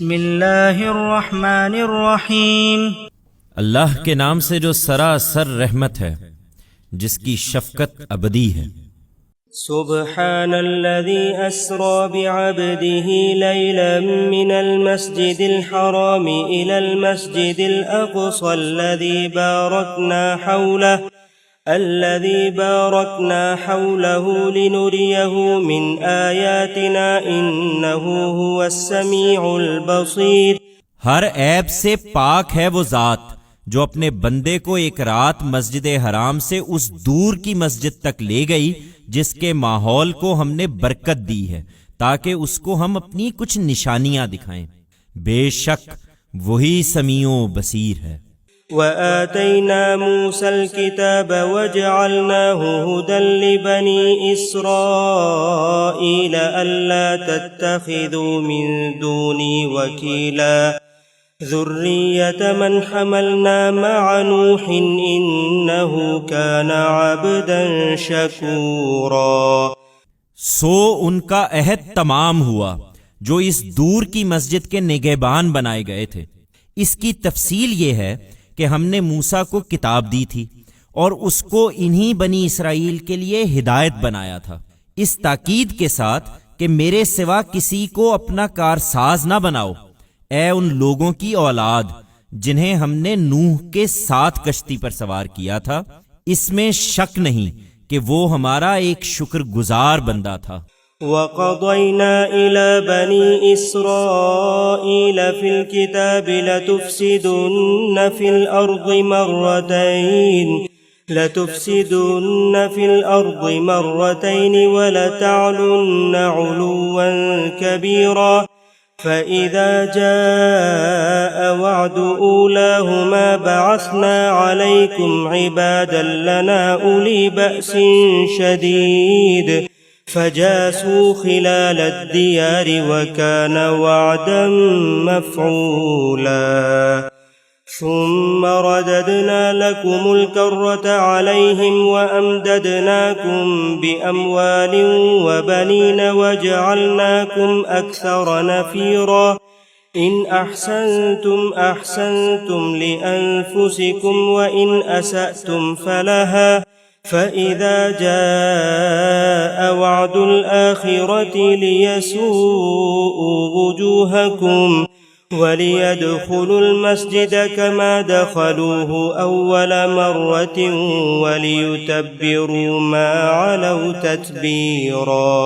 بسم اللہ الرحمن الرحیم۔ اللہ کے نام سے جو سراسر رحمت ہے، جس کی شفقت ابدی ہے۔ سبحان الذي أسرى بعبده ليلا من المسجد الحرام إلى المسجد الأقصى الذي باركنا حوله لنريه من آياتنا إنه هو السميع البصير۔ ہر عیب سے پاک ہے وہ ذات جو اپنے بندے کو ایک رات مسجد حرام سے اس دور کی مسجد تک لے گئی جس کے ماحول کو ہم نے برکت دی ہے تاکہ اس کو ہم اپنی کچھ نشانیاں دکھائیں۔ بے شک وہی سمیع و بصیر ہے۔ وآتينا موسى الكتاب وجعلناه هدى لبني إسرائيل ألا تتخذوا من دوني وكيلا ذرية من حملنا مع نوح إنه كان عبدا شكورا۔ سو ان کا عہد تمام ہوا جو اس دور کی مسجد کے نگہبان بنائے گئے تھے۔ اس کی تفصیل یہ ہے کہ ہم نے موسیٰ کو کتاب دی تھی اور اس کو انہی بنی اسرائیل کے لیے ہدایت بنایا تھا، اس تاکید کے ساتھ کہ میرے سوا کسی کو اپنا کارساز نہ بناؤ، اے ان لوگوں کی اولاد جنہیں ہم نے نوح کے ساتھ کشتی پر سوار کیا تھا۔ اس میں شک نہیں کہ وہ ہمارا ایک شکر گزار بندہ تھا۔ وَقَضَيْنَا إِلَى بَنِي إِسْرَائِيلَ فِي الْكِتَابِ لَتُفْسِدُنَّ فِي الْأَرْضِ مَرَّتَيْنِ وَلَتَعْلُنَّ عُلُوًّا كَبِيرًا فَإِذَا جَاءَ وَعْدُ أُولَاهُمَا بَعَثْنَا عَلَيْكُمْ عِبَادًا لَنَا أُولِي بَأْسٍ شَدِيدٍ فجاسوا خلال الديار وكان وعدا مفعولا ثم رددنا لكم الكرة عليهم وأمددناكم بأموال وبنين وجعلناكم أكثر نفيرا إن أحسنتم أحسنتم لأنفسكم وإن أسأتم فلها فَإِذَا جَاءَ وَعْدُ الْآخِرَةِ لِيَسُوءُوا وُجُوهَكُمْ وَلِيَدْخُلُوا الْمَسْجِدَ كَمَا دَخَلُوهُ أَوَّلَ مَرَّةٍ وَلِيُتَبِّرُوا مَا عَلَوْا تَتْبِيرًا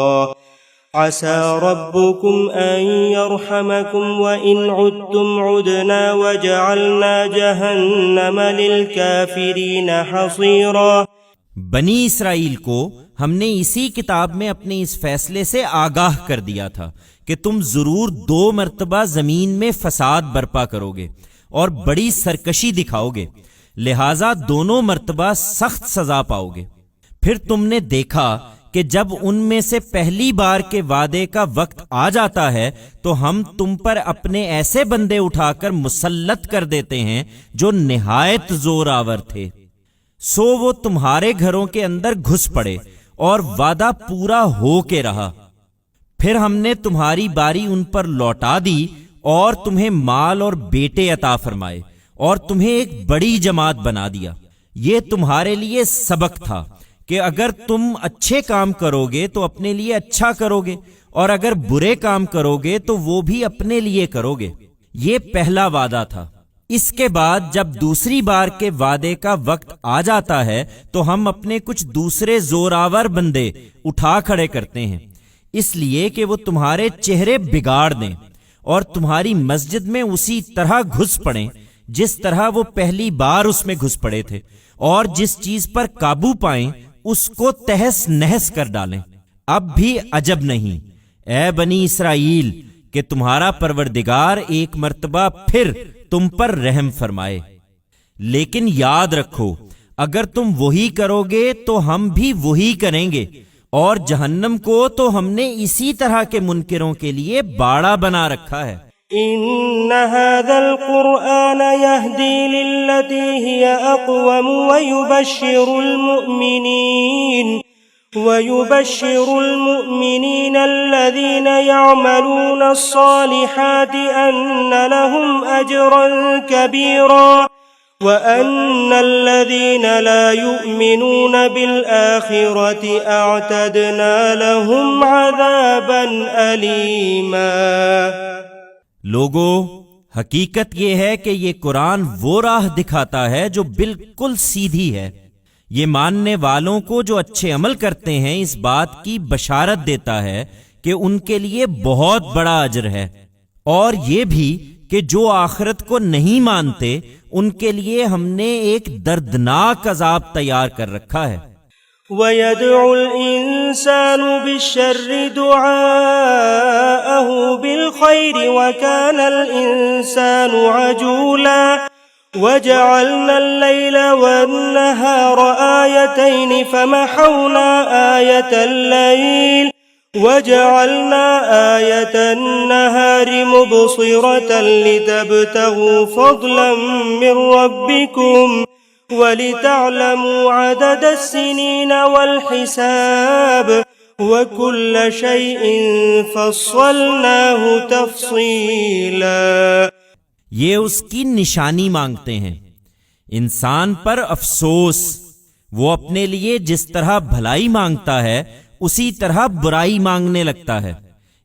عَسَى رَبُّكُمْ أَن يَرْحَمَكُمْ وَإِنْ عُدْتُمْ عُدْنَا وَجَعَلْنَا جَهَنَّمَ لِلْكَافِرِينَ حَصِيرًا۔ بنی اسرائیل کو ہم نے اسی کتاب میں اپنے اس فیصلے سے آگاہ کر دیا تھا کہ تم ضرور 2 مرتبہ زمین میں فساد برپا کرو گے اور بڑی سرکشی دکھاؤ گے، لہٰذا دونوں مرتبہ سخت سزا پاؤ گے۔ پھر تم نے دیکھا کہ جب ان میں سے پہلی بار کے وعدے کا وقت آ جاتا ہے تو ہم تم پر اپنے ایسے بندے اٹھا کر مسلط کر دیتے ہیں جو نہایت زور آور تھے، سو وہ تمہارے گھروں کے اندر گھس پڑے اور وعدہ پورا ہو کے رہا۔ پھر ہم نے تمہاری باری ان پر لوٹا دی اور تمہیں مال اور بیٹے عطا فرمائے اور تمہیں ایک بڑی جماعت بنا دیا۔ یہ تمہارے لیے سبق تھا کہ اگر تم اچھے کام کرو گے تو اپنے لیے اچھا کرو گے اور اگر برے کام کرو گے تو وہ بھی اپنے لیے کرو گے۔ یہ پہلا وعدہ تھا۔ اس کے بعد جب دوسری بار کے وعدے کا وقت آ جاتا ہے تو ہم اپنے کچھ دوسرے زوراور بندے اٹھا کھڑے کرتے ہیں، اس لیے کہ وہ تمہارے چہرے بگاڑ دیں اور تمہاری مسجد میں اسی طرح گھس پڑیں جس طرح وہ پہلی بار اس میں گھس پڑے تھے، اور جس چیز پر قابو پائیں اس کو تہس نہس کر ڈالیں۔ اب بھی عجب نہیں اے بنی اسرائیل کہ تمہارا پروردگار ایک مرتبہ پھر تم پر رحم فرمائے، لیکن یاد رکھو اگر تم وہی کرو گے تو ہم بھی وہی کریں گے، اور جہنم کو تو ہم نے اسی طرح کے منکروں کے لیے باڑا بنا رکھا ہے۔ إن هذا القرآن يهدي للتي هي أقوم ويبشر المؤمنين الذين يعملون الصالحات أن لهم أجرا كبيرا وأن الذين لا يؤمنون بالآخرة أعتدنا لهم عذابا أليما۔ لوگو، حقیقت یہ ہے کہ یہ قرآن وہ راہ دکھاتا ہے جو بالکل سیدھی ہے۔ یہ ماننے والوں کو جو اچھے عمل کرتے ہیں اس بات کی بشارت دیتا ہے کہ ان کے لیے بہت بڑا اجر ہے، اور یہ بھی کہ جو آخرت کو نہیں مانتے ان کے لیے ہم نے ایک دردناک عذاب تیار کر رکھا ہے۔ وَيَدْعُ الْإِنسَانُ بِالشَّرِّ دُعَاءَهُ بِالْخَيْرِ وَكَانَ الْإِنسَانُ عَجُولًا وَجَعَلْنَا اللَّيْلَ وَالنَّهَارَ آيَتَيْنِ فَمَحَوْنَا آيَةَ اللَّيْلِ وَجَعَلْنَا آيَةَ النَّهَارِ مُبْصِرَةً لِتَبْتَغُوا فَضْلًا مِّن رَّبِّكُمْ وَلِتَعْلَمُوا عَدَدَ السِّنِينَ وَالْحِسَابَ وَكُلَّ شَيْءٍ فَصَّلْنَاهُ تَفْصِيلًا۔ یہ اس کی نشانی مانگتے ہیں۔ انسان پر افسوس، وہ اپنے لیے جس طرح بھلائی مانگتا ہے اسی طرح برائی مانگنے لگتا ہے۔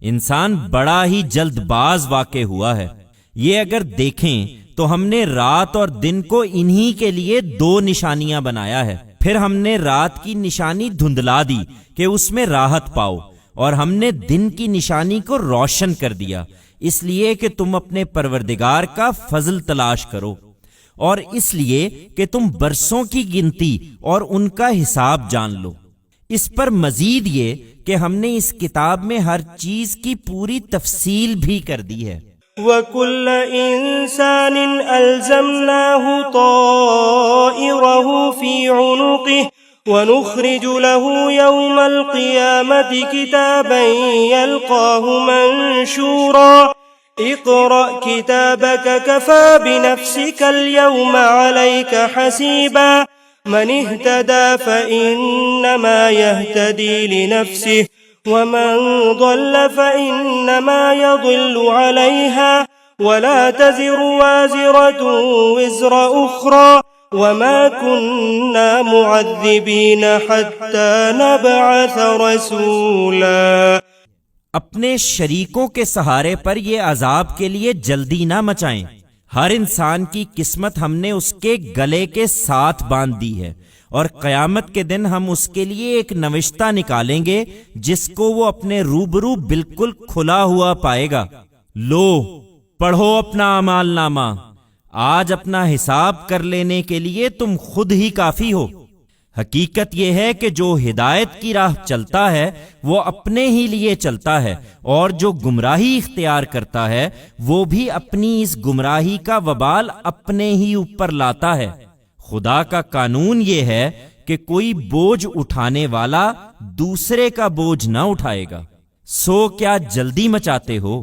انسان بڑا ہی جلد باز واقع ہوا ہے۔ یہ اگر دیکھیں تو ہم نے رات اور دن کو انہی کے لیے دو نشانیاں بنایا ہے، پھر ہم نے رات کی نشانی دھندلا دی کہ اس میں راحت پاؤ، اور ہم نے دن کی نشانی کو روشن کر دیا اس لیے کہ تم اپنے پروردگار کا فضل تلاش کرو، اور اس لیے کہ تم برسوں کی گنتی اور ان کا حساب جان لو۔ اس پر مزید یہ کہ ہم نے اس کتاب میں ہر چیز کی پوری تفصیل بھی کر دی ہے۔ وَكُلَّ إِنسَانٍ أَلْزَمْنَاهُ طَائِرَهُ فِي عُنُقِهِ وَنُخْرِجُ لَهُ يَوْمَ الْقِيَامَةِ كِتَابًا يَلْقَاهُ مَنشُورًا اقْرَأْ كِتَابَكَ كَفَى بِنَفْسِكَ الْيَوْمَ عَلَيْكَ حَسِيبًا من اهتدى فإنما يهتدي لنفسه ومن ضل فإنما يضل عليها ولا تزر وازرة وزر أخرى وما كنا معذبين حتى نبعث رسولا۔ اپنے شریکوں کے سہارے پر یہ عذاب کے لیے جلدی نہ مچائیں۔ ہر انسان کی قسمت ہم نے اس کے گلے کے ساتھ باندھ دی ہے، اور قیامت کے دن ہم اس کے لیے ایک نوشتہ نکالیں گے جس کو وہ اپنے روبرو بالکل کھلا ہوا پائے گا۔ لو، پڑھو اپنا اعمال نامہ، آج اپنا حساب کر لینے کے لیے تم خود ہی کافی ہو۔ حقیقت یہ ہے کہ جو ہدایت کی راہ چلتا ہے وہ اپنے ہی لیے چلتا ہے، اور جو گمراہی اختیار کرتا ہے وہ بھی اپنی اس گمراہی کا وبال اپنے ہی اوپر لاتا ہے۔ خدا کا قانون یہ ہے کہ کوئی بوجھ اٹھانے والا دوسرے کا بوجھ نہ اٹھائے گا۔ سو کیا جلدی مچاتے ہو؟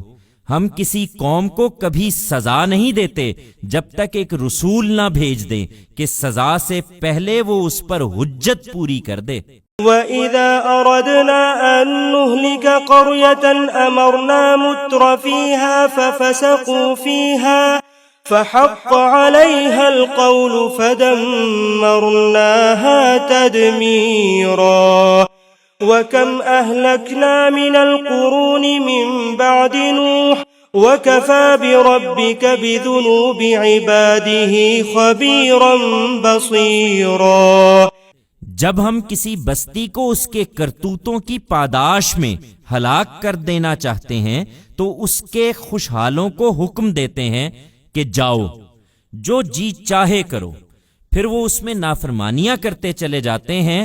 ہم کسی قوم کو کبھی سزا نہیں دیتے جب تک ایک رسول نہ بھیج دیں کہ سزا سے پہلے وہ اس پر حجت پوری کر دے۔ وَإِذَا أَرَدْنَا أَن نُّهْلِكَ قَرْيَةً أَمَرْنَا مُتْرَ فِيهَا فَفَسَقُوا فِيهَا فَحَقَّ عَلَيْهَا الْقَوْلُ فَدَمَّرْنَاهَا تَدْمِيرًا۔ وَكَمْ أَهْلَكْنَا مِنَ الْقُرُونِ مِنْ بَعْدِ نُوحٍ وَكَفَى بِرَبِّكَ بِذُنُوبِ عِبَادِهِ خَبِيرًا بَصِيرًا۔ جب ہم کسی بستی کو اس کے کرتوتوں کی پاداش میں ہلاک کر دینا چاہتے ہیں تو اس کے خوشحالوں کو حکم دیتے ہیں کہ جاؤ، جو جی چاہے کرو، پھر وہ اس میں نافرمانیاں کرتے چلے جاتے ہیں،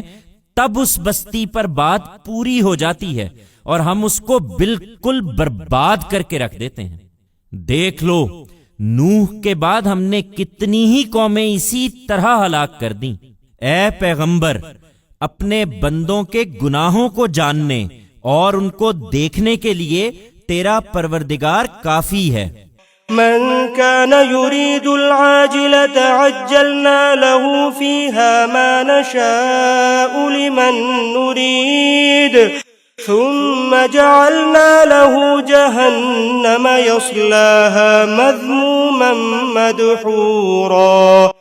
تب اس بستی پر بات پوری ہو جاتی ہے اور ہم اس کو بالکل برباد کر کے رکھ دیتے ہیں۔ دیکھ لو، نوح کے بعد ہم نے کتنی ہی قومیں اسی طرح ہلاک کر دیں۔ اے پیغمبر، اپنے بندوں کے گناہوں کو جاننے اور ان کو دیکھنے کے لیے تیرا پروردگار کافی ہے۔ من كان يريد العاجلة عجلنا له فيها ما نشاء لمن نريد ثم جعلنا له جهنم يصلاها مذموما مدحورا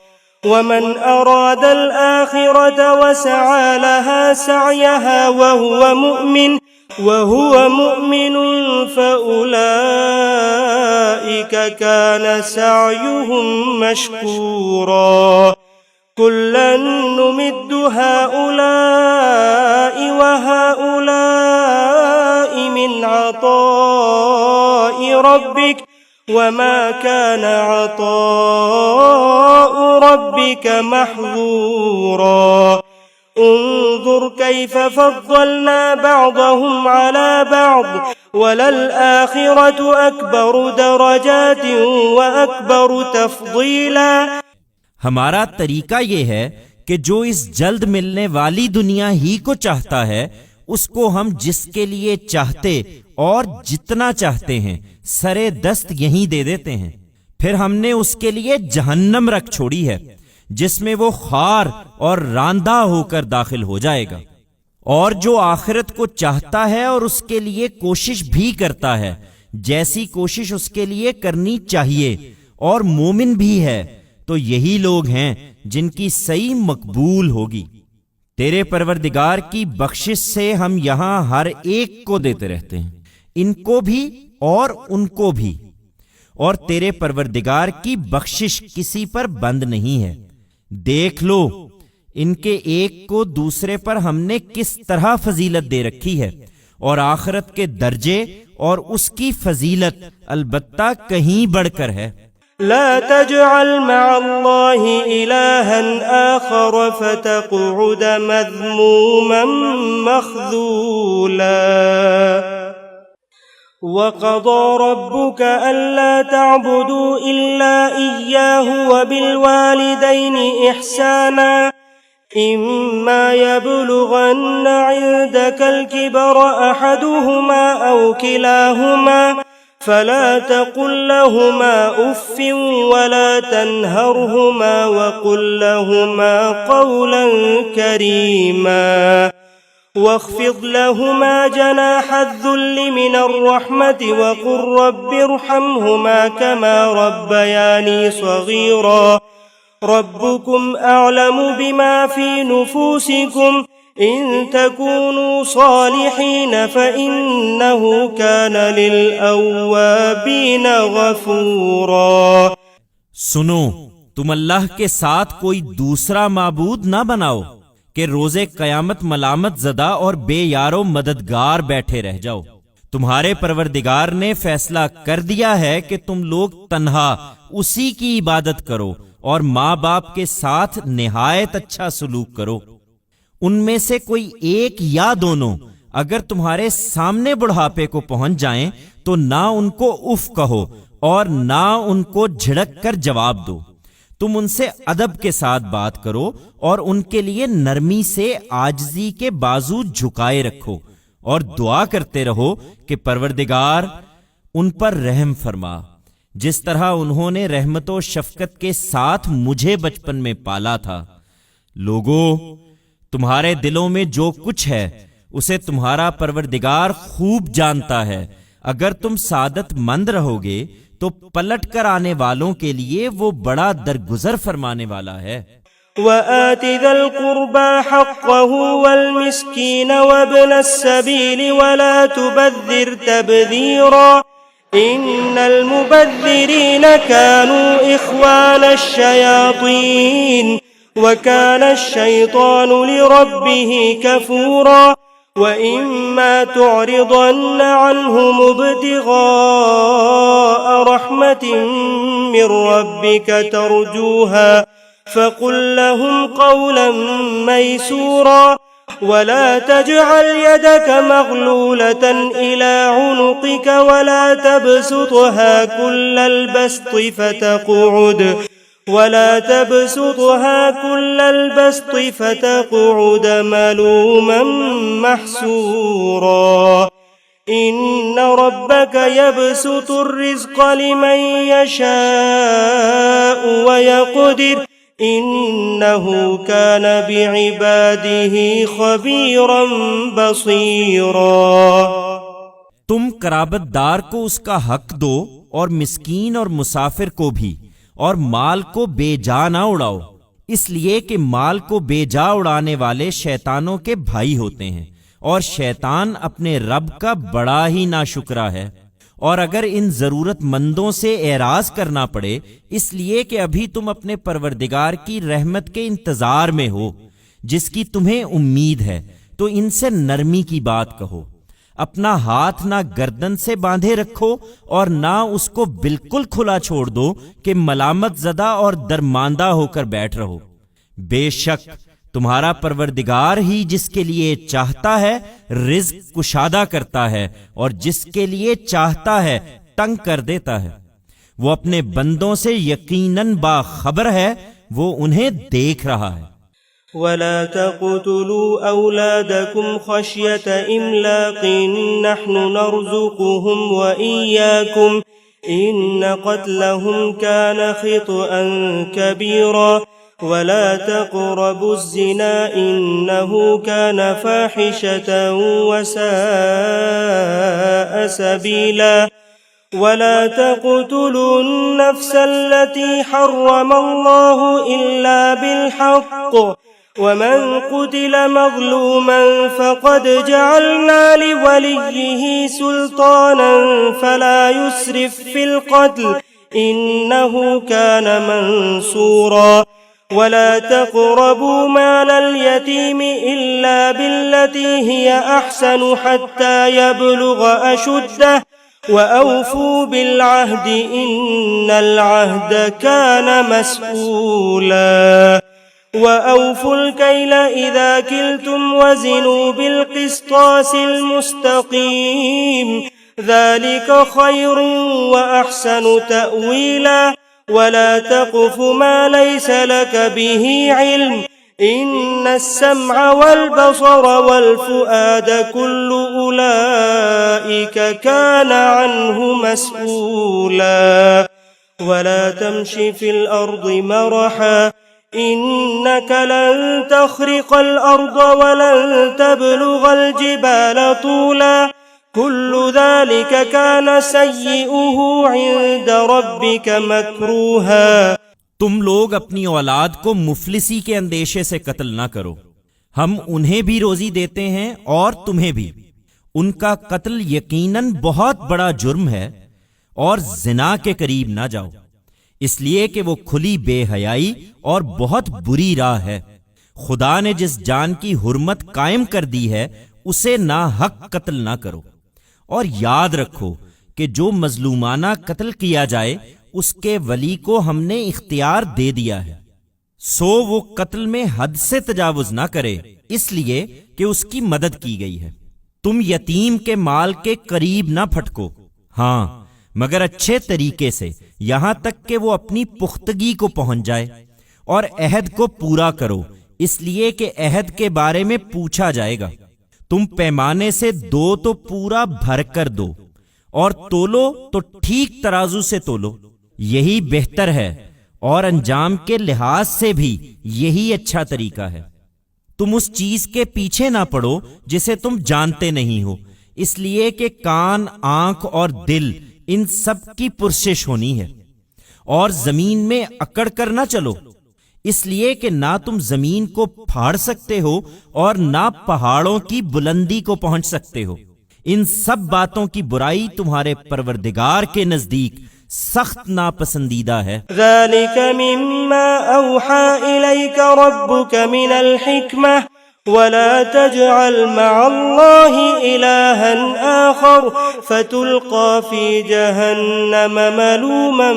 ومن أراد الآخرة وسعى لها سعيها وهو مؤمن فأولئك كان سعيهم مشكورا كلا نمد هؤلاء وهؤلاء من عطاء ربك وما كان عطاء ربك محظورا انظر كيف فضلنا بعضهم على بعض وللآخرة أكبر درجات وأكبر تفضيلا. ہمارا طریقہ یہ ہے کہ جو اس جلد ملنے والی دنیا ہی کو چاہتا ہے اس کو ہم جس کے لیے چاہتے اور جتنا چاہتے ہیں سرے دست یہیں دے دیتے ہیں. پھر ہم نے اس کے لیے جہنم رکھ چھوڑی ہے جس میں وہ خار اور راندہ ہو کر داخل ہو جائے گا. اور جو آخرت کو چاہتا ہے اور اس کے لیے کوشش بھی کرتا ہے جیسی کوشش اس کے لیے کرنی چاہیے اور مومن بھی ہے تو یہی لوگ ہیں جن کی صحیح مقبول ہوگی. تیرے پروردگار کی بخشش سے ہم یہاں ہر ایک کو دیتے رہتے ہیں، ان کو بھی اور ان کو بھی، اور تیرے پروردگار کی بخشش کسی پر بند نہیں ہے. دیکھ لو ان کے ایک کو دوسرے پر ہم نے کس طرح فضیلت دے رکھی ہے، اور آخرت کے درجے اور اس کی فضیلت البتہ کہیں بڑھ کر ہے. لا تجعل مع الله إلها آخر فتقعد مذموما مخذولا. وقضى ربك ألا تعبدوا إلا إياه وبالوالدين إحسانا إما يبلغن عندك الكبر أحدهما أو كلاهما فلا تقل لهما أف ولا تنهرهما وقل لهما قولا كريما واخفض لهما جناح الذل من الرحمة وقل رب ارحمهما كما ربياني صغيرا ربكم أعلم بما في نفوسكم إن تكونوا صالحين فإنه كان للأوابين غفورا. سنو، تم اللہ کے ساتھ کوئی دوسرا معبود نہ بناؤ کہ روز قیامت ملامت زدہ اور بے یار و مددگار بیٹھے رہ جاؤ. تمہارے پروردگار نے فیصلہ کر دیا ہے کہ تم لوگ تنہا اسی کی عبادت کرو اور ماں باپ کے ساتھ نہایت اچھا سلوک کرو. ان میں سے کوئی ایک یا دونوں اگر تمہارے سامنے بڑھاپے کو پہنچ جائیں تو نہ ان کو اف کہو اور نہ ان کو جھڑک کر جواب دو. تم ان سے ادب کے ساتھ بات کرو اور ان کے لیے نرمی سے عاجزی کے بازو جھکائے رکھو اور دعا کرتے رہو کہ پروردگار ان پر رحم فرما جس طرح انہوں نے رحمت و شفقت کے ساتھ مجھے بچپن میں پالا تھا. لوگو، تمہارے دلوں میں جو کچھ ہے اسے تمہارا پروردگار خوب جانتا ہے. اگر تم سعادت مند رہو گے تو پلٹ کر آنے والوں کے لیے وہ بڑا درگزر فرمانے والا ہے. وآت ذا القربى حقه والمسكين وابن السبيل ولا تبذر تبذيرا إن المبذرين كانوا إخوان الشياطين وكان الشيطان لربه كفورا. وإما تعرضن عنهم ابتغاء رحمة من ربك ترجوها فقل لهم قولا ميسورا ولا تجعل يدك مغلولة إلى عنقك ولا تبسطها كل البسط فتقعد ملوما محسورا. إن ربك يبسط الرزق لمن يشاء ويقدر إنه كان بعباده خبيرا بصيرا۔ تم قرابت دار کو اس کا حق دو اور مسکین اور مسافر کو بھی، اور مال کو بے جا نہ اڑاؤ، اس لیے کہ مال کو بے جا اڑانے والے شیطانوں کے بھائی ہوتے ہیں، اور شیطان اپنے رب کا بڑا ہی ناشکرا ہے۔ اور اگر ان ضرورت مندوں سے اعراض کرنا پڑے اس لیے کہ ابھی تم اپنے پروردگار کی رحمت کے انتظار میں ہو جس کی تمہیں امید ہے، تو ان سے نرمی کی بات کہو، اپنا ہاتھ نہ گردن سے باندھے رکھو اور نہ اس کو بالکل کھلا چھوڑ دو کہ ملامت زدہ اور درماندہ ہو کر بیٹھ رہو۔ بے شک تمہارا پروردگار ہی جس کے لیے چاہتا ہے رزق کشادہ کرتا ہے، اور جس کے لیے چاہتا ہے تنگ کر دیتا ہے۔ وہ اپنے بندوں سے یقیناً باخبر ہے، وہ انہیں دیکھ رہا ہے۔ ولا تقتلوا أولادكم خشية إملاق نحن نرزقهم وإياكم إن قتلهم كان خطأ كبيرا ولا تقربوا الزنا إنه كان فاحشة وساء سبيلا ولا تقتلوا النفس التي حرم الله إلا بالحق ومن قتل مظلوما فقد جعلنا لوليه سلطانا فلا يسرف في القتل إنه كان منصورا ولا تقربوا مال اليتيم إلا بالتي هي أحسن حتى يبلغ أشده وأوفوا بالعهد إن العهد كان مسؤولا وأوفوا الكيل إذا كلتم وزنوا بالقسطاس المستقيم ذلك خير وأحسن تأويلا ولا تقف ما ليس لك به علم إن السمع والبصر والفؤاد كل أولئك كان عنه مسؤولا ولا تمش في الأرض مرحا إنك لن تخرق الأرض ولن تبلغ الجبال طولا كل ذلك كان سيئه عند ربك مكروها۔ تم لوگ اپنی اولاد کو مفلسی کے اندیشے سے قتل نہ کرو، ہم انہیں بھی روزی دیتے ہیں اور تمہیں بھی۔ ان کا قتل یقیناً بہت بڑا جرم ہے، اور زنا کے قریب نہ جاؤ، اس لیے کہ وہ کھلی بے حیائی اور بہت بری راہ ہے۔ خدا نے جس جان کی حرمت قائم کر دی ہے اسے ناحق قتل نہ کرو، اور یاد رکھو کہ جو مظلومانہ قتل کیا جائے اس کے ولی کو ہم نے اختیار دے دیا ہے، سو وہ قتل میں حد سے تجاوز نہ کرے، اس لیے کہ اس کی مدد کی گئی ہے۔ تم یتیم کے مال کے قریب نہ پھٹکو، ہاں مگر اچھے طریقے سے، یہاں تک کہ وہ اپنی پختگی کو پہنچ جائے، اور عہد کو پورا کرو، اس لیے کہ عہد کے بارے میں پوچھا جائے گا۔ تم پیمانے سے دو تو پورا بھر کر دو، اور تولو تو ٹھیک ترازو سے تولو، یہی بہتر ہے، اور انجام کے لحاظ سے بھی یہی اچھا طریقہ ہے۔ تم اس چیز کے پیچھے نہ پڑو جسے تم جانتے نہیں ہو، اس لیے کہ کان، آنکھ اور دل ان سب کی پرسش ہونی ہے۔ اور زمین میں اکڑ کر نہ چلو، اس لیے کہ نہ تم زمین کو پھاڑ سکتے ہو اور نہ پہاڑوں کی بلندی کو پہنچ سکتے ہو۔ ان سب باتوں کی برائی تمہارے پروردگار کے نزدیک سخت ناپسندیدہ ہے۔ ذلك مما أوحى إليك ربك من الحكمة ولا تجعل مع الله إلها آخر فتلقى في جهنم ملوما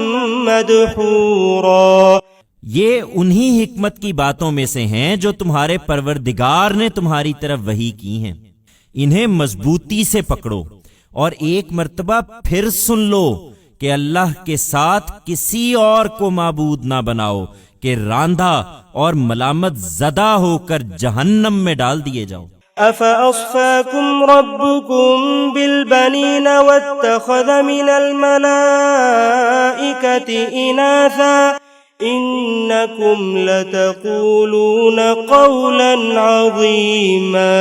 مدحورا۔ یہ انہی حکمت کی باتوں میں سے ہیں جو تمہارے پروردگار نے تمہاری طرف وحی کی ہیں، انہیں مضبوطی سے پکڑو، اور ایک مرتبہ پھر سن لو کہ اللہ کے ساتھ کسی اور کو معبود نہ بناؤ کہ راندھا اور ملامت زدہ ہو کر جہنم میں ڈال دیے جاؤ۔ أفأصفاكم ربكم بالبنين واتخذ من الملائكة إناثا إنكم لتقولون قولا عظيما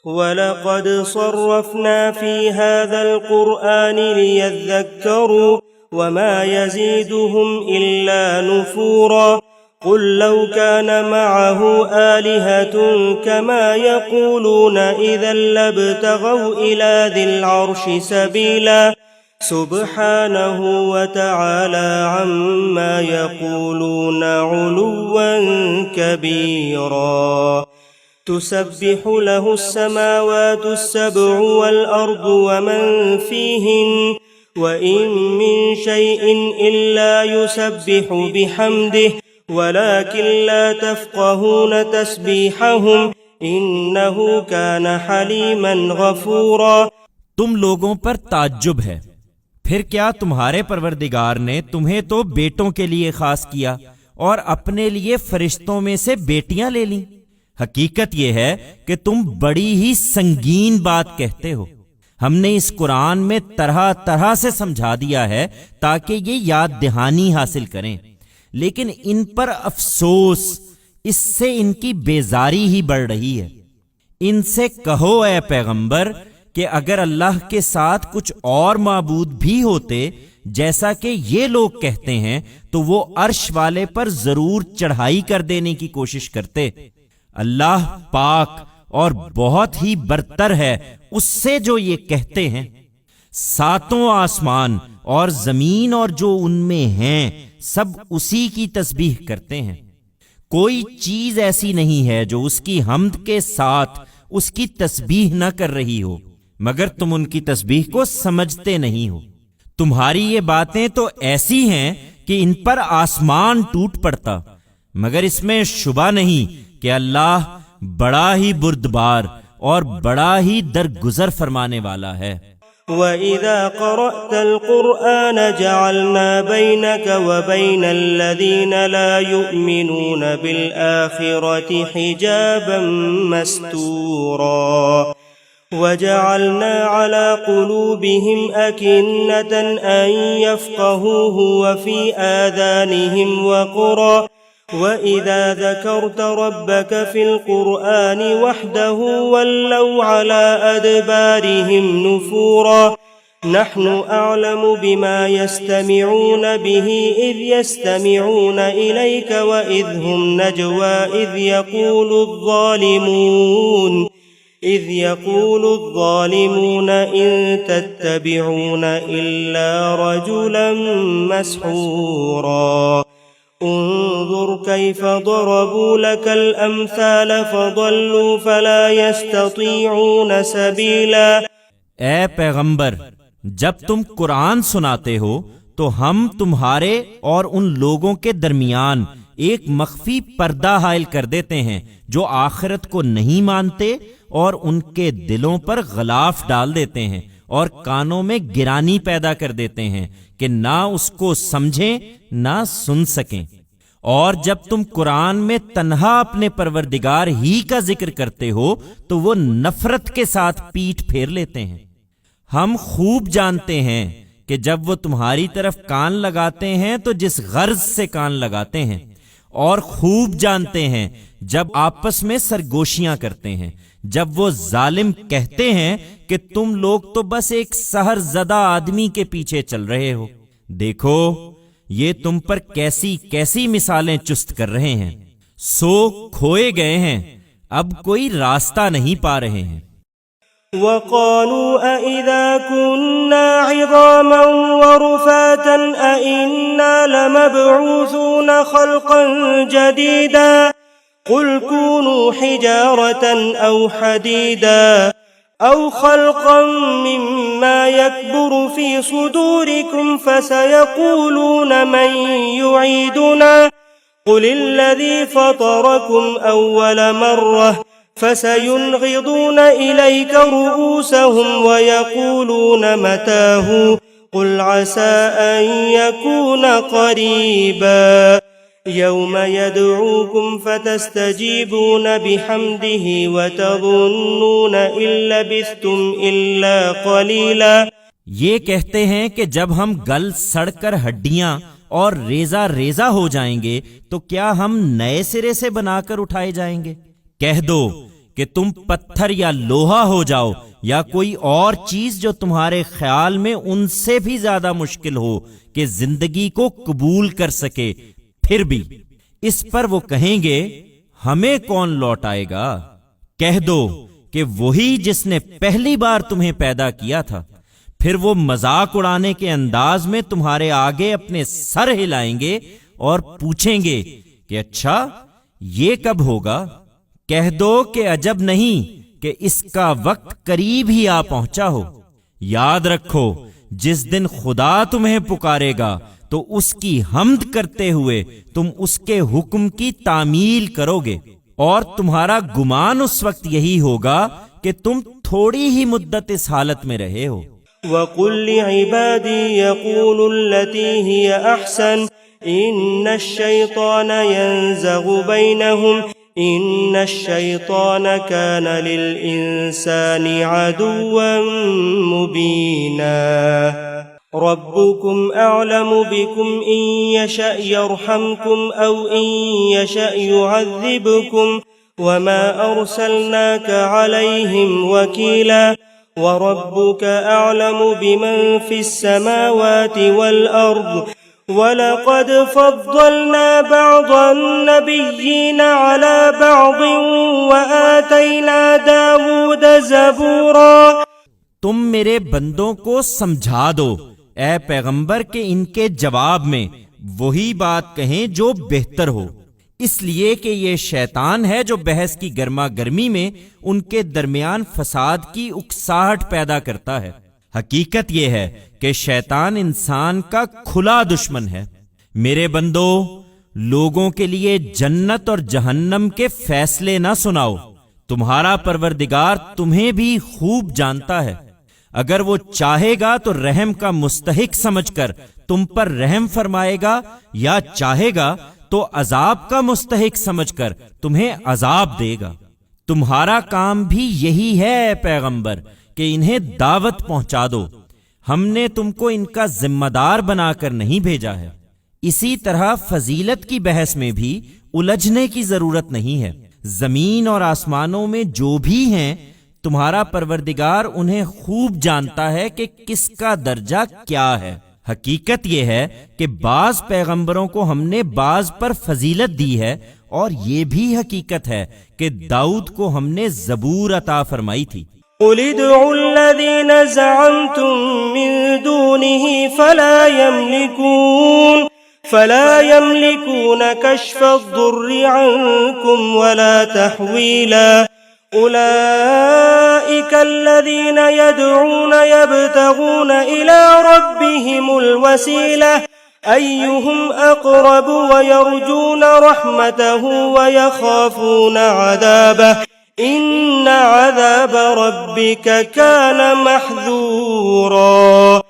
وَلَقَدْ صَرَّفْنَا فِي هَذَا الْقُرْآنِ لِيَذَّكَّرُوا وَمَا يَزِيدُهُمْ إِلَّا نُفُورًا قُلْ لَّوْ كَانَ مَعَهُ آلِهَةٌ كَمَا يَقُولُونَ إِذًا لَّابْتَغَوْا إِلَىٰ ذِي الْعَرْشِ سَبِيلًا سُبْحَانَهُ وَتَعَالَىٰ عَمَّا يَقُولُونَ عُلُوًّا كَبِيرًا تسبح له السماوات السبع والأرض ومن فيهن وإن من شيء إلا يسبح بحمده ولكن لا تفقهون تسبيحهم إنه كان حليما غفورا. تم لوگوں پر تعجب ہے، پھر کیا تمہارے پروردگار نے تمہیں تو بیٹوں کے لیے خاص کیا اور اپنے لیے فرشتوں میں سے بیٹیاں لے لیں؟ حقیقت یہ ہے کہ تم بڑی ہی سنگین بات کہتے ہو. ہم نے اس قرآن میں طرح طرح سے سمجھا دیا ہے تاکہ یہ یاد دہانی حاصل کریں، لیکن ان پر افسوس، اس سے ان کی بیزاری ہی بڑھ رہی ہے. ان سے کہو اے پیغمبر کہ اگر اللہ کے ساتھ کچھ اور معبود بھی ہوتے جیسا کہ یہ لوگ کہتے ہیں تو وہ عرش والے پر ضرور چڑھائی کر دینے کی کوشش کرتے. اللہ پاک اور بہت ہی برتر ہے اس سے جو یہ کہتے ہیں. ساتوں آسمان اور زمین اور جو ان میں ہیں سب اسی کی تسبیح کرتے ہیں. کوئی چیز ایسی نہیں ہے جو اس کی حمد کے ساتھ اس کی تسبیح نہ کر رہی ہو، مگر تم ان کی تسبیح کو سمجھتے نہیں ہو. تمہاری یہ باتیں تو ایسی ہیں کہ ان پر آسمان ٹوٹ پڑتا، مگر اس میں شبہ نہیں کہ اللہ بڑا ہی بردبار اور بڑا ہی درگزر فرمانے والا ہے. وَإِذَا قَرَأْتَ الْقُرْآنَ جَعَلْنَا بَيْنَكَ وَبَيْنَ الَّذِينَ لَا يُؤْمِنُونَ بِالْآخِرَةِ حِجَابًا مَّسْتُورًا وَجَعَلْنَا عَلَىٰ قُلُوبِهِمْ أَكِنَّةً أَن يَفْقَهُوهُ وَفِي آذَانِهِمْ وَقْرًا وَإِذَا ذَكَرْتَ رَبَّكَ فِي الْقُرْآنِ وَحْدَهُ وَلَّوْا عَلَىٰ أَدْبَارِهِمْ نُفُورًا نَحْنُ أَعْلَمُ بِمَا يَسْتَمِعُونَ بِهِ إِذْ يَسْتَمِعُونَ إِلَيْكَ وَإِذْ هُمْ نَجْوَىٰ إِذْ يَقُولُ الظَّالِمُونَ إِن تَتَّبِعُونَ إِلَّا رَجُلًا مَّسْحُورًا انظر كيف ضربوا لك الأمثال فضلوا فلا يستطيعون سبيلا. اے پیغمبر، جب تم قرآن سناتے ہو تو ہم تمہارے اور ان لوگوں کے درمیان ایک مخفی پردہ حائل کر دیتے ہیں جو آخرت کو نہیں مانتے اور ان کے دلوں پر غلاف ڈال دیتے ہیں اور کانوں میں گرانی پیدا کر دیتے ہیں کہ نہ اس کو سمجھیں نہ سن سکیں. اور جب تم قرآن میں تنہا اپنے پروردگار ہی کا ذکر کرتے ہو تو وہ نفرت کے ساتھ پیٹھ پھیر لیتے ہیں. ہم خوب جانتے ہیں کہ جب وہ تمہاری طرف کان لگاتے ہیں تو جس غرض سے کان لگاتے ہیں، اور خوب جانتے ہیں جب آپس میں سرگوشیاں کرتے ہیں، جب وہ ظالم کہتے ہیں کہ تم لوگ تو بس ایک سحر زدہ آدمی کے پیچھے چل رہے ہو. دیکھو یہ تم پر کیسی کیسی مثالیں چست کر رہے ہیں. سو کھوئے گئے ہیں، اب کوئی راستہ نہیں پا رہے ہیں. وَقَالُوا أَإِذَا كُنَّا عِظَامًا وَرُفَاتًا أَإِنَّا لَمَبْعُوثُونَ خَلْقًا جَدِيدًا قُلْ كُونُوا حِجَارَةً أَوْ حَدِيدًا أَوْ خَلْقًا مِّمَّا يَكْبُرُ فِي صُدُورِكُمْ فَسَيَقُولُونَ مَن يُعِيدُنَا قُلِ الَّذِي فَطَرَكُمْ أَوَّلَ مَرَّةٍ فَسَيُنْغِضُونَ إِلَيْكَ رُءُوسَهُمْ وَيَقُولُونَ مَتَىٰ هُوَ قُلْ عَسَىٰ أَن يَكُونَ قَرِيبًا يوم يدعوكم فتستجيبون بحمده وتظنون إن لبثتم إلا قليلا۔ یہ کہتے ہیں کہ جب ہم گل سڑ کر ہڈیاں اور ریزہ ریزہ ہو جائیں گے تو کیا ہم نئے سرے سے بنا کر اٹھائے جائیں گے؟ کہہ دو کہ تم پتھر یا لوہا ہو جاؤ یا کوئی اور چیز جو تمہارے خیال میں ان سے بھی زیادہ مشکل ہو کہ زندگی کو قبول کر سکے، پھر بھی اس پر وہ کہیں گے ہمیں کون لوٹائے گا؟ کہہ دو کہ وہی جس نے پہلی بار تمہیں پیدا کیا تھا۔ پھر وہ مذاق اڑانے کے انداز میں تمہارے آگے اپنے سر ہلائیں گے اور پوچھیں گے کہ اچھا یہ کب ہوگا؟ کہہ دو کہ عجب نہیں کہ اس کا وقت قریب ہی آ پہنچا ہو۔ یاد رکھو جس دن خدا تمہیں پکارے گا تو اس کی حمد کرتے ہوئے تم اس کے حکم کی تعمیل کرو گے، اور تمہارا گمان اس وقت یہی ہوگا کہ تم تھوڑی ہی مدت اس حالت میں رہے ہو۔ وَقُلْ لِعِبَادِي يَقُولُوا الَّتِي هِيَ أَحْسَنُ إِنَّ الشَّيْطَانَ يَنزَغُ بَيْنَهُمْ إِنَّ الشَّيْطَانَ كَانَ لِلْإِنسَانِ عَدُوًّا مُبِينًا۔ رَبُّكُمْ أَعْلَمُ بِكُمْ إِن يَشَأْ يَرْحَمْكُمْ أَوْ إِن يَشَأْ يُعَذِّبْكُمْ وَمَا أَرْسَلْنَاكَ عَلَيْهِمْ وَكِيلًا وَرَبُّكَ أَعْلَمُ بِمَنْ فِي السَّمَاوَاتِ وَالْأَرْضِ وَلَقَدْ فَضَّلْنَا بَعْضَ النَّبِيِّينَ عَلَى بَعْضٍ وَآتَيْنَا دَاوُودَ زَبُورًا۔ تم میرے بندوں کو سمجھا دو اے پیغمبر کہ ان کے جواب میں وہی بات کہیں جو بہتر ہو، اس لیے کہ یہ شیطان ہے جو بحث کی گرما گرمی میں ان کے درمیان فساد کی اکساہٹ پیدا کرتا ہے۔ حقیقت یہ ہے کہ شیطان انسان کا کھلا دشمن ہے۔ میرے بندو، لوگوں کے لیے جنت اور جہنم کے فیصلے نہ سناؤ، تمہارا پروردگار تمہیں بھی خوب جانتا ہے۔ اگر وہ چاہے گا تو رحم کا مستحق سمجھ کر تم پر رحم فرمائے گا، یا چاہے گا تو عذاب کا مستحق سمجھ کر تمہیں عذاب دے گا۔ تمہارا کام بھی یہی ہے اے پیغمبر کہ انہیں دعوت پہنچا دو، ہم نے تم کو ان کا ذمہ دار بنا کر نہیں بھیجا ہے۔ اسی طرح فضیلت کی بحث میں بھی الجھنے کی ضرورت نہیں ہے۔ زمین اور آسمانوں میں جو بھی ہیں تمہارا پروردگار انہیں خوب جانتا ہے کہ کس کا درجہ کیا ہے۔ حقیقت یہ ہے کہ بعض پیغمبروں کو ہم نے بعض پر فضیلت دی ہے، اور یہ بھی حقیقت ہے کہ داؤد کو ہم نے زبور عطا فرمائی تھی۔ قُلِ ادْعُوا الَّذِينَ زَعَمْتُم مِّن دُونِهِ فَلَا يَمْلِكُونَ كَشْفَ الضُّرِّ عَنكُمْ وَلَا تَحْوِيلًا۔ أُولَئِكَ الَّذِينَ يَدْعُونَ يَبْتَغُونَ إِلَى رَبِّهِمُ الْوَسِيلَةَ أَيُّهُمْ أَقْرَبُ وَيَرْجُونَ رَحْمَتَهُ وَيَخَافُونَ عَذَابَهُ إِنَّ عَذَابَ رَبِّكَ كَانَ مَحْذُورًا۔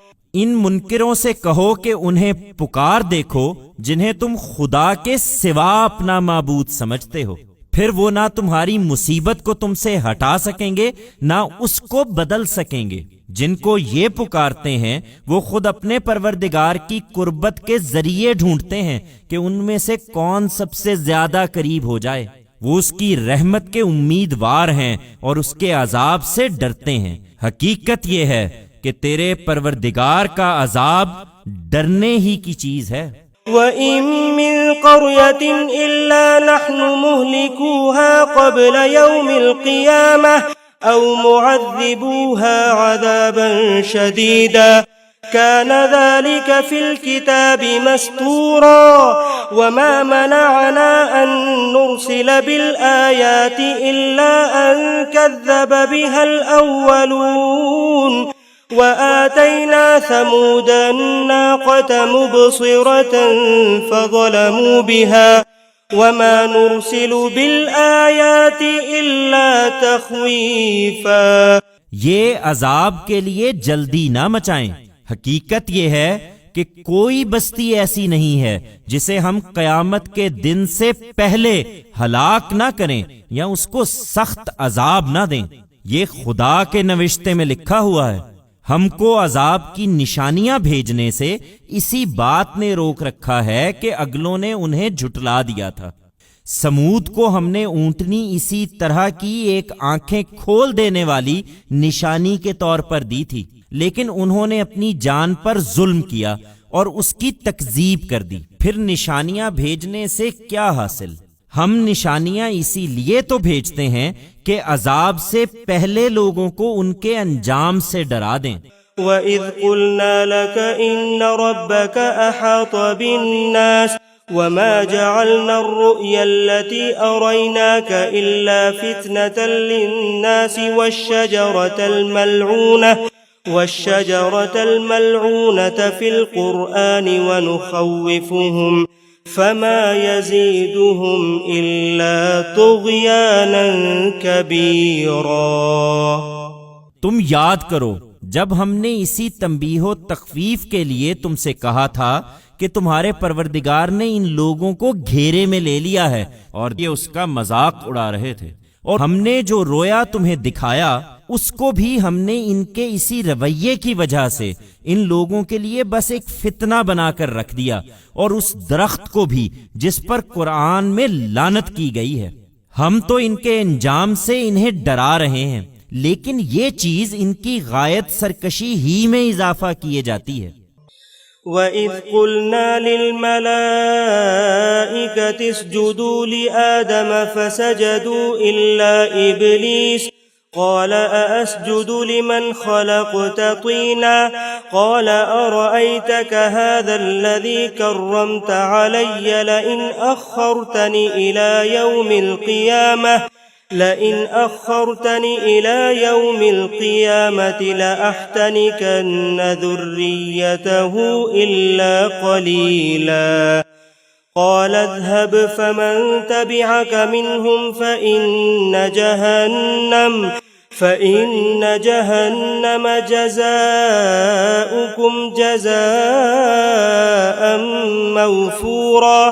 ان منکروں سے کہو کہ انہیں پکار دیکھو جنہیں تم خدا کے سوا اپنا معبود سمجھتے ہو، پھر وہ نہ تمہاری مصیبت کو تم سے ہٹا سکیں گے نہ اس کو بدل سکیں گے۔ جن کو یہ پکارتے ہیں وہ خود اپنے پروردگار کی قربت کے ذریعے ڈھونڈتے ہیں کہ ان میں سے کون سب سے زیادہ قریب ہو جائے۔ وہ اس کی رحمت کے امیدوار ہیں اور اس کے عذاب سے ڈرتے ہیں۔ حقیقت یہ ہے کہ تیرے پروردگار کا عذاب ڈرنے ہی کی چیز ہے۔ وَإِن مِّن قَرْيَةٍ إِلَّا نَحْنُ مُهْلِكُوهَا قَبْلَ يَوْمِ الْقِيَامَةِ أَوْ مُعَذِّبُوهَا عَذَابًا شَدِيدًا كَانَ ذَلِكَ فِي الْكِتَابِ مَسْطُورًا وَمَا مَنَعَنَا أَن نُّرْسِلَ بِالْآيَاتِ إِلَّا أَن كَذَّبَ بِهَا الْأَوَّلُونَ وَآتَيْنَا ثَمُودَ النَّاقَةَ مُبْصِرَةً فَظَلَمُوا بِهَا وَمَا نُرْسِلُ بِالْآيَاتِ إِلَّا تَخْوِيفًا۔ یہ عذاب کے لیے جلدی نہ مچائیں، حقیقت یہ ہے کہ کوئی بستی ایسی نہیں ہے جسے ہم قیامت کے دن سے پہلے ہلاک نہ کریں یا اس کو سخت عذاب نہ دیں۔ یہ خدا کے نوشتے میں لکھا ہوا ہے۔ ہم کو عذاب کی نشانیاں بھیجنے سے اسی بات نے روک رکھا ہے کہ اگلوں نے انہیں جھٹلا دیا تھا۔ سمود کو ہم نے اونٹنی اسی طرح کی ایک آنکھیں کھول دینے والی نشانی کے طور پر دی تھی، لیکن انہوں نے اپنی جان پر ظلم کیا اور اس کی تکذیب کر دی۔ پھر نشانیاں بھیجنے سے کیا حاصل؟ ہم نشانیاں اسی لیے تو بھیجتے ہیں کہ عذاب سے پہلے لوگوں کو ان کے انجام سے ڈرا دیں۔ وَإِذْ قُلْنَا لَكَ إِنَّ رَبَّكَ أَحَاطَ بِالنَّاسِ وَمَا جَعَلْنَا الرُّؤْيَا الَّتِي أَرَيْنَاكَ إِلَّا فِتْنَةً لِلنَّاسِ وَالشَّجَرَةَ الْمَلْعُونَةَ فِي الْقُرْآنِ وَنُخَوِّفُهُمْ فَمَا يَزِيدُهُمْ إِلَّا طُغْيَانًا كَبِيرًا۔ تم یاد کرو جب ہم نے اسی تنبیہ و تخفیف کے لیے تم سے کہا تھا کہ تمہارے پروردگار نے ان لوگوں کو گھیرے میں لے لیا ہے اور یہ اس کا مذاق اڑا رہے تھے، اور ہم نے جو رویا تمہیں دکھایا اس کو بھی ہم نے ان کے اسی رویے کی وجہ سے ان لوگوں کے لیے بس ایک فتنہ بنا کر رکھ دیا، اور اس درخت کو بھی جس پر قرآن میں لعنت کی گئی ہے۔ ہم تو ان کے انجام سے انہیں ڈرا رہے ہیں، لیکن یہ چیز ان کی غایت سرکشی ہی میں اضافہ کیے جاتی ہے۔ وَإِذْ قُلْنَا لِلْمَلَائِكَةِ اسْجُدُوا لِآدَمَ فَسَجَدُوا إِلَّا إِبْلِيسَ قَالَ أَأَسْجُدُ لِمَنْ خَلَقْتَ طِينًا قَالَ أَرَأَيْتَكَ هَذَا الَّذِي كَرَّمْتَ عَلَيَّ لَئِنْ أَخَّرْتَنِ إِلَى يَوْمِ الْقِيَامَةِ لَأَحْتَنِكَنَّ ذُرِّيَّتَهُ إِلَّا قَلِيلًا قَالَ اذْهَبْ فَمَن تَبِعَكَ مِنْهُمْ فَإِنَّ جَهَنَّمَ جَزَاؤُكُمْ جَزَاءً مَّوْفُورًا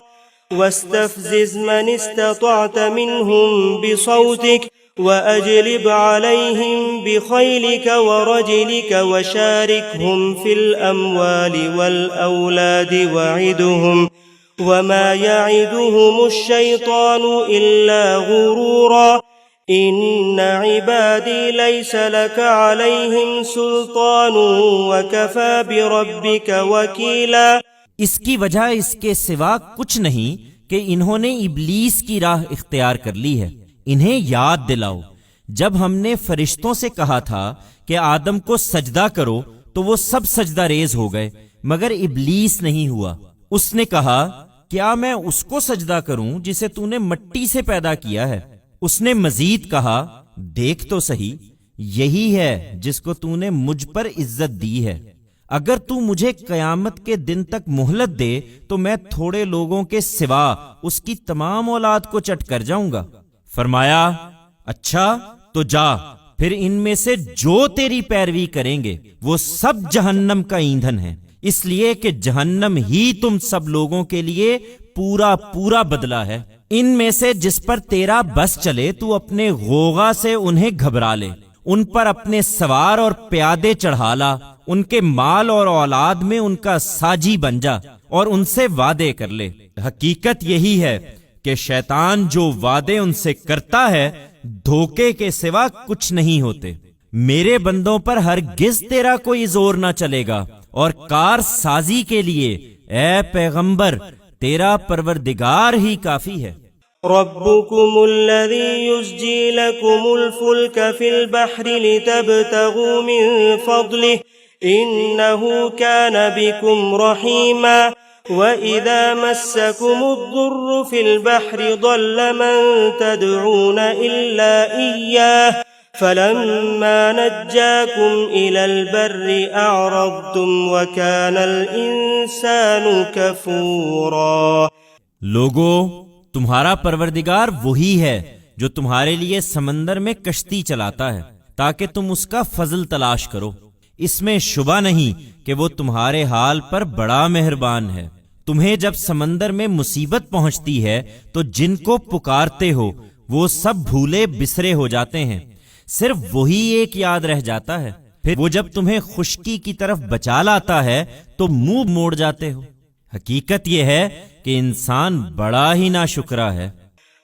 وَاسْتَفْزِزْ مَنِ اسْتَطَعْتَ مِنْهُمْ بِصَوْتِكَ وَأَجْلِبْ عَلَيْهِمْ بِخَيْلِكَ وَرَجِلِكَ وَشَارِكْهُمْ فِي الْأَمْوَالِ وَالْأَوْلَادِ وَعِدْهُمْ وَمَا يَعِدُهُمُ الشَّيْطَانُ إِلَّا غُرُورًا إِنَّ عِبَادِي لَيْسَ لَكَ عَلَيْهِمْ سُلْطَانٌ وَكَفَى بِرَبِّكَ وَكِيلًا۔ اس کی وجہ اس کے سوا کچھ نہیں کہ انہوں نے ابلیس کی راہ اختیار کر لی ہے۔ انہیں یاد دلاؤ جب ہم نے فرشتوں سے کہا تھا کہ آدم کو سجدہ کرو تو وہ سب سجدہ ریز ہو گئے مگر ابلیس نہیں ہوا۔ اس نے کہا کیا میں اس کو سجدہ کروں جسے تو نے مٹی سے پیدا کیا ہے؟ اس نے مزید کہا دیکھ تو صحیح، یہی ہے جس کو تو نے مجھ پر عزت دی ہے۔ اگر تو مجھے قیامت کے دن تک مہلت دے تو میں تھوڑے لوگوں کے سوا اس کی تمام اولاد کو چٹ کر جاؤں گا۔ فرمایا اچھا تو جا، پھر ان میں سے جو تیری پیروی کریں گے وہ سب جہنم کا ایندھن ہے، اس لیے کہ جہنم ہی تم سب لوگوں کے لیے پورا پورا بدلہ ہے۔ ان میں سے جس پر تیرا بس چلے تو اپنے غوغا سے انہیں گھبرا لے، ان پر اپنے سوار اور پیادے چڑھا لا، ان کے مال اور اولاد میں ان کا ساجی بن جا اور ان سے وعدے کر لے۔ حقیقت یہی ہے کہ شیطان جو وعدے ان سے کرتا ہے دھوکے کے سوا کچھ نہیں ہوتے۔ میرے بندوں پر ہرگز تیرا کوئی زور نہ چلے گا، اور کار سازی کے لیے اے پیغمبر تیرا پروردگار ہی کافی ہے۔ ربكم الذي يزجي لكم الفلك في البحر لتبتغوا من فضله إنه كان بكم رحيما وإذا مسكم الضر في البحر ضل من تدعون إلا إياه فلما نجاكم إلى البر أعرضتم وكان الإنسان كفورا۔ لوگو تمہارا پروردگار وہی ہے جو تمہارے لیے سمندر میں کشتی چلاتا ہے تاکہ تم اس کا فضل تلاش کرو۔ اس میں شبہ نہیں کہ وہ تمہارے حال پر بڑا مہربان ہے۔ تمہیں جب سمندر میں مصیبت پہنچتی ہے تو جن کو پکارتے ہو وہ سب بھولے بسرے ہو جاتے ہیں، صرف وہی ایک یاد رہ جاتا ہے۔ پھر وہ جب تمہیں خشکی کی طرف بچا لاتا ہے تو منہ موڑ جاتے ہو۔ حقیقت یہ ہے کہ انسان بڑا ہی ناشکرا ہے۔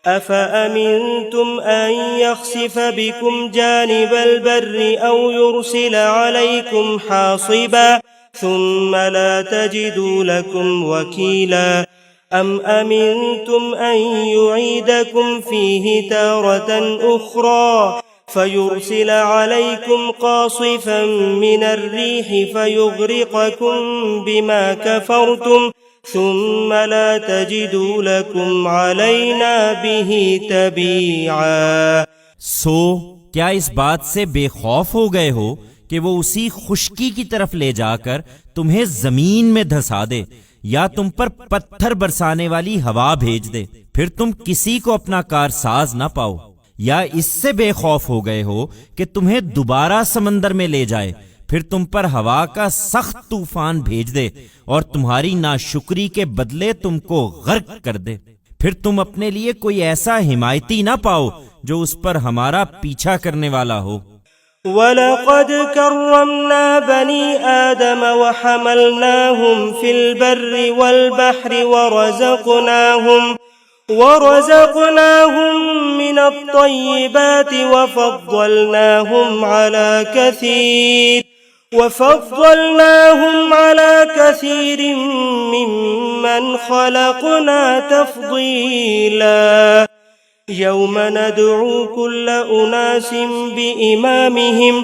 أفأمنتم أن يخسف بكم جانب البر أو يرسل عليكم حاصبا ثم لا تجدوا لكم وكيلا أم أمنتم أن يعيدكم فيه تارة أخرى فيرسل عليكم قاصفا من الريح فيغرقكم بما كفرتم ثم لا تجدوا لكم علينا به تبيعا۔ سو کیا اس بات سے بے خوف ہو گئے ہو کہ وہ اسی خشکی کی طرف لے جا کر تمہیں زمین میں دھسا دے یا تم پر پتھر برسانے والی ہوا بھیج دے، پھر تم کسی کو اپنا کارساز نہ پاؤ؟ یا اس سے بے خوف ہو گئے ہو کہ تمہیں دوبارہ سمندر میں لے جائے، پھر تم پر ہوا کا سخت طوفان بھیج دے اور تمہاری ناشکری کے بدلے تم کو غرق کر دے، پھر تم اپنے لیے کوئی ایسا حمایتی نہ پاؤ جو اس پر ہمارا پیچھا کرنے والا ہو۔ وَلَقَدْ كَرَّمْنَا بَنِي آدَمَ وَحَمَلْنَاهُمْ فِي الْبَرِّ وَالْبَحْرِ ورزقناهم من الطيبات وفضلناهم على كثير ممن خلقنا تفضيلا يوم ندعو كل أناس بإمامهم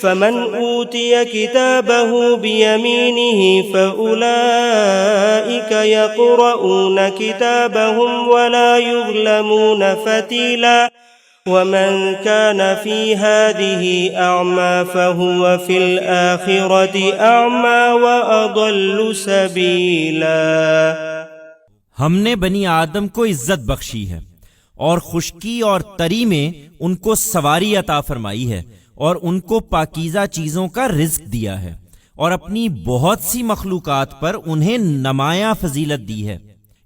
فمن أوتي كتابه بيمينه فأولئك يقرؤون كتابهم ولا يظلمون فتيلا ومن كان في هذه أعمى فهو في الآخرة أعمى وأضل سبيلا۔ ہم نے بنی آدم کو عزت بخشی ہے اور خشکی اور تری میں ان کو سواری عطا فرمائی ہے اور ان کو پاکیزہ چیزوں کا رزق دیا ہے اور اپنی بہت سی مخلوقات پر انہیں نمایاں فضیلت دی ہے،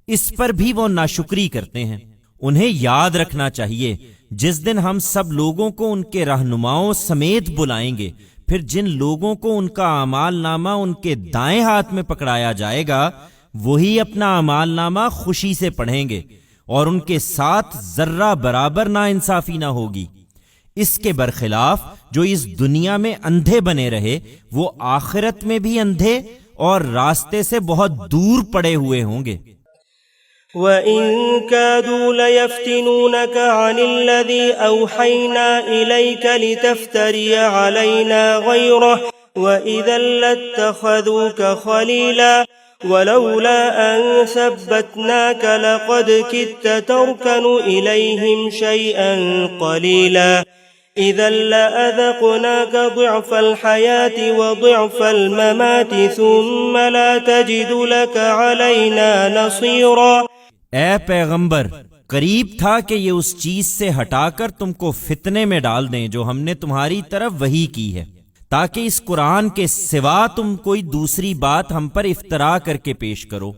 اس پر بھی وہ ناشکری کرتے ہیں۔ انہیں یاد رکھنا چاہیے جس دن ہم سب لوگوں کو ان کے رہنماؤں سمیت بلائیں گے، پھر جن لوگوں کو ان کا اعمال نامہ ان کے دائیں ہاتھ میں پکڑایا جائے گا وہی اپنا اعمال نامہ خوشی سے پڑھیں گے اور ان کے ساتھ ذرہ برابر ناانصافی نہ ہوگی۔ اس کے برخلاف جو اس دنیا میں اندھے بنے رہے وہ آخرت میں بھی اندھے اور راستے سے بہت دور پڑے ہوئے ہوں گے۔ وَإِن كَادُوا لَيَفْتِنُونَكَ عَنِ الَّذِي أَوْحَيْنَا إِلَيْكَ لِتَفْتَرِيَ عَلَيْنَا غَيْرَهُ وَإِذًا لَّاتَّخَذُوكَ خَلِيلًا وَلَوْلَا أَن ثَبَّتْنَاكَ لَقَدْ كِدتَّ تَرْكَنُ إِلَيْهِمْ شَيْئًا قَلِيلًا إِذًا لَّأَذَقْنَاكَ ضِعْفَ الْحَيَاةِ وَضِعْفَ الْمَمَاتِ ثُمَّ لَا تَجِدُ لَكَ عَلَيْنَا نَصِيرًا۔ اے پیغمبر، قریب تھا کہ یہ اس چیز سے ہٹا کر تم کو فتنے میں ڈال دیں جو ہم نے تمہاری طرف وحی کی ہے، تاکہ اس قرآن کے سوا تم کوئی دوسری بات ہم پر افترا کر کے پیش کرو۔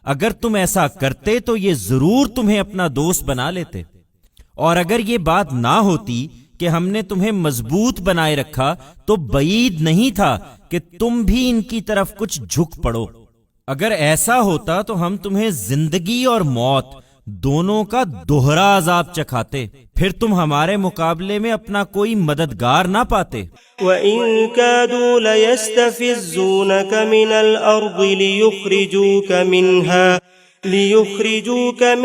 اگر تم ایسا کرتے تو یہ ضرور تمہیں اپنا دوست بنا لیتے، اور اگر یہ بات نہ ہوتی کہ ہم نے تمہیں مضبوط بنائے رکھا تو بعید نہیں تھا کہ تم بھی ان کی طرف کچھ جھک پڑو۔ اگر ایسا ہوتا تو ہم تمہیں زندگی اور موت دونوں کا دوہرا عذاب چکھاتے، پھر تم ہمارے مقابلے میں اپنا کوئی مددگار نہ پاتے۔ وَإِن كَادُوا لَيَسْتَفِزُّونَكَ مِنَ الْأَرْضِ لِيُخْرِجُوكَ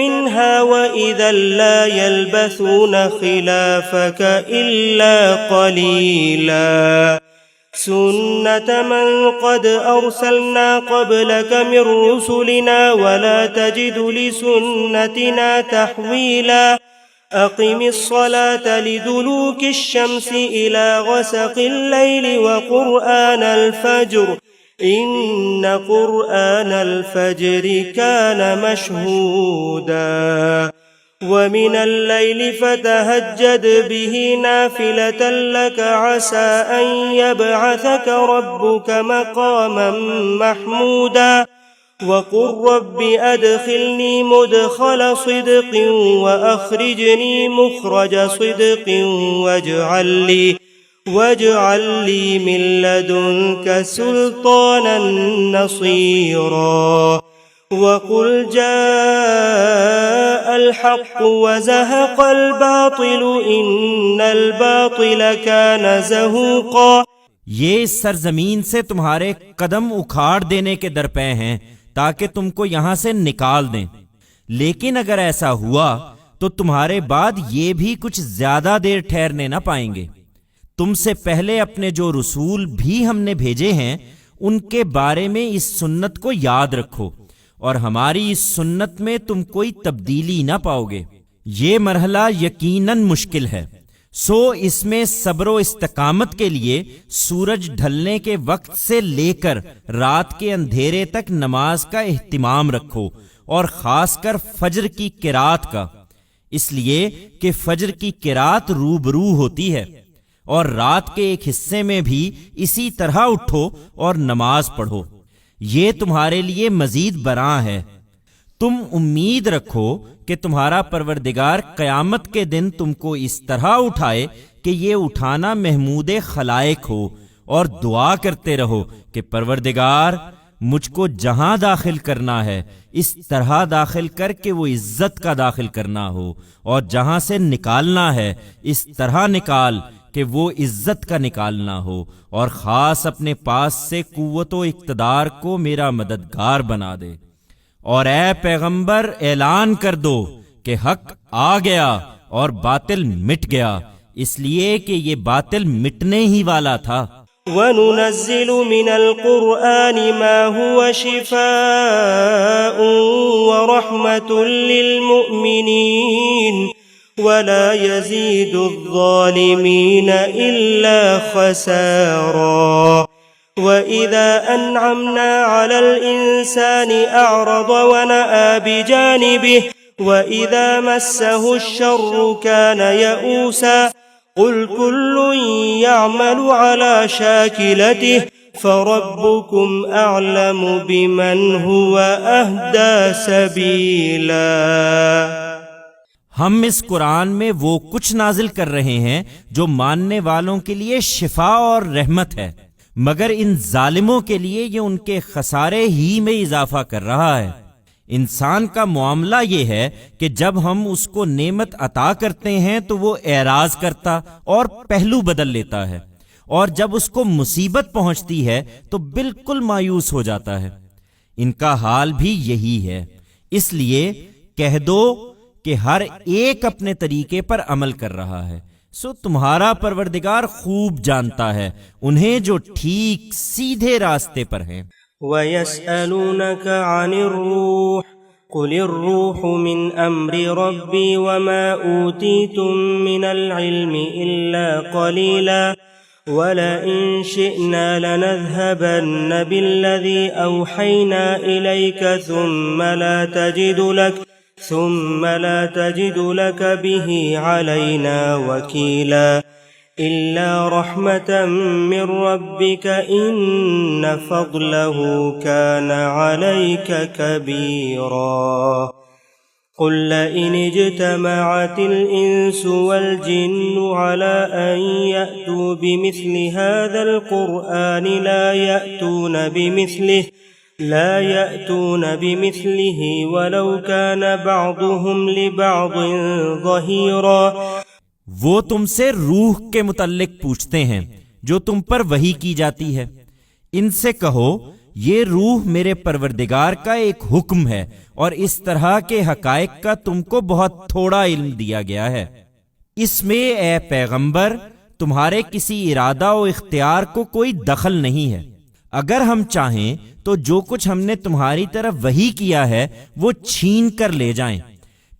مِنْهَا وَإِذًا لَّا يَلْبَثُونَ خِلَافَكَ إِلَّا قَلِيلًا سُنَّةَ مَن قَدْ أَرْسَلْنَا قَبْلَكَ مِن رُّسُلِنَا وَلَا تَجِدُ لِسُنَّتِنَا تَحْوِيلًا أَقِمِ الصَّلَاةَ لِدُلُوكِ الشَّمْسِ إِلَى غَسَقِ اللَّيْلِ وَقُرْآنَ الْفَجْرِ إِنَّ قُرْآنَ الْفَجْرِ كَانَ مَشْهُودًا ومن الليل فتهجد به نافلة لك عسى أن يبعثك ربك مقاما محمودا وقل رب أدخلني مدخل صدق وأخرجني مخرج صدق واجعل لي من لدنك سلطانا نصيرا وقل جاء الحق وزهق الباطل إن الباطل كان زهوقا. یہ اس سرزمین سے تمہارے قدم اکھاڑ دینے کے درپے ہیں تاکہ تم کو یہاں سے نکال دیں، لیکن اگر ایسا ہوا تو تمہارے بعد یہ بھی کچھ زیادہ دیر ٹھہرنے نہ پائیں گے. تم سے پہلے اپنے جو رسول بھی ہم نے بھیجے ہیں ان کے بارے میں اس سنت کو یاد رکھو، اور ہماری اس سنت میں تم کوئی تبدیلی نہ پاؤ گے. یہ مرحلہ یقیناً مشکل ہے، سو اس میں صبر و استقامت کے لیے سورج ڈھلنے کے وقت سے لے کر رات کے اندھیرے تک نماز کا اہتمام رکھو، اور خاص کر فجر کی قرات کا، اس لیے کہ فجر کی قرات روبرو ہوتی ہے، اور رات کے ایک حصے میں بھی اسی طرح اٹھو اور نماز پڑھو، یہ تمہارے لیے مزید براں ہے. تم امید رکھو کہ تمہارا پروردگار قیامت کے دن تم کو اس طرح اٹھائے کہ یہ اٹھانا محمود خلائق ہو، اور دعا کرتے رہو کہ پروردگار مجھ کو جہاں داخل کرنا ہے اس طرح داخل کر کے وہ عزت کا داخل کرنا ہو، اور جہاں سے نکالنا ہے اس طرح نکال کہ وہ عزت کا نکالنا ہو، اور خاص اپنے پاس سے قوت و اقتدار کو میرا مددگار بنا دے. اور اے پیغمبر اعلان کر دو کہ حق آ گیا اور باطل مٹ گیا، اس لیے کہ یہ باطل مٹنے ہی والا تھا. وَنُنَزِّلُ مِنَ الْقُرْآنِ مَا هُوَ شِفَاءٌ وَرَحْمَةٌ لِّلْمُؤْمِنِينَ وَلَا يَزِيدُ الظَّالِمِينَ إِلَّا خَسَارًا. وَإِذَا أَنْعَمْنَا عَلَى الْإِنسَانِ أَعْرَضَ وَنَأَىٰ بِجَانِبِهِ وَإِذَا مَسَّهُ الشَّرُّ كَانَ يَئُوسًا. قُلْ كُلٌّ يَعْمَلُ عَلَى شَاكِلَتِهِ فَرَبُّكُمْ أَعْلَمُ بِمَنْ هُوَ أَهْدَىٰ سَبِيلًا. ہم اس قرآن میں وہ کچھ نازل کر رہے ہیں جو ماننے والوں کے لیے شفا اور رحمت ہے، مگر ان ظالموں کے لیے یہ ان کے خسارے ہی میں اضافہ کر رہا ہے. انسان کا معاملہ یہ ہے کہ جب ہم اس کو نعمت عطا کرتے ہیں تو وہ اعراض کرتا اور پہلو بدل لیتا ہے، اور جب اس کو مصیبت پہنچتی ہے تو بالکل مایوس ہو جاتا ہے. ان کا حال بھی یہی ہے، اس لیے کہہ دو کہ ہر ایک اپنے طریقے پر عمل کر رہا ہے، سو تمہارا پروردگار خوب جانتا ہے انہیں جو ٹھیک سیدھے راستے پر ہیں. وَيَسْأَلُونَكَ عَنِ الرُّوحِ قُلِ الرُّوحُ مِنْ أَمْرِ رَبِّي وَمَا أُوتِيتُم مِّنَ الْعِلْمِ إِلَّا قَلِيلًا وَلَئِن شِئْنَا لَنَذْهَبَنَّ بِالَّذِي أَوْحَيْنَا إِلَيْكَ ثُمَّ لَا تَجِدُ لَكَ بِهِ عَلَيْنَا وَكِيلًا إِلَّا رَحْمَةً مِّن رَّبِّكَ إِنَّ فَضْلَهُ كَانَ عَلَيْكَ كَبِيرًا. قُل لَّئِنِ اجْتَمَعَتِ الْإِنسُ وَالْجِنُّ عَلَىٰ أَن يَأْتُوا بِمِثْلِ هَٰذَا الْقُرْآنِ لا يأتون بمثله ولو كان بعضهم لبعض ظهيرا. وہ تم سے روح کے متعلق پوچھتے ہیں جو تم پر وحی کی جاتی ہے. ان سے کہو یہ روح میرے پروردگار کا ایک حکم ہے، اور اس طرح کے حقائق کا تم کو بہت تھوڑا علم دیا گیا ہے. اس میں اے پیغمبر تمہارے کسی ارادہ و اختیار کو کوئی دخل نہیں ہے. اگر ہم چاہیں تو جو کچھ ہم نے تمہاری طرف وحی کیا ہے وہ چھین کر لے جائیں،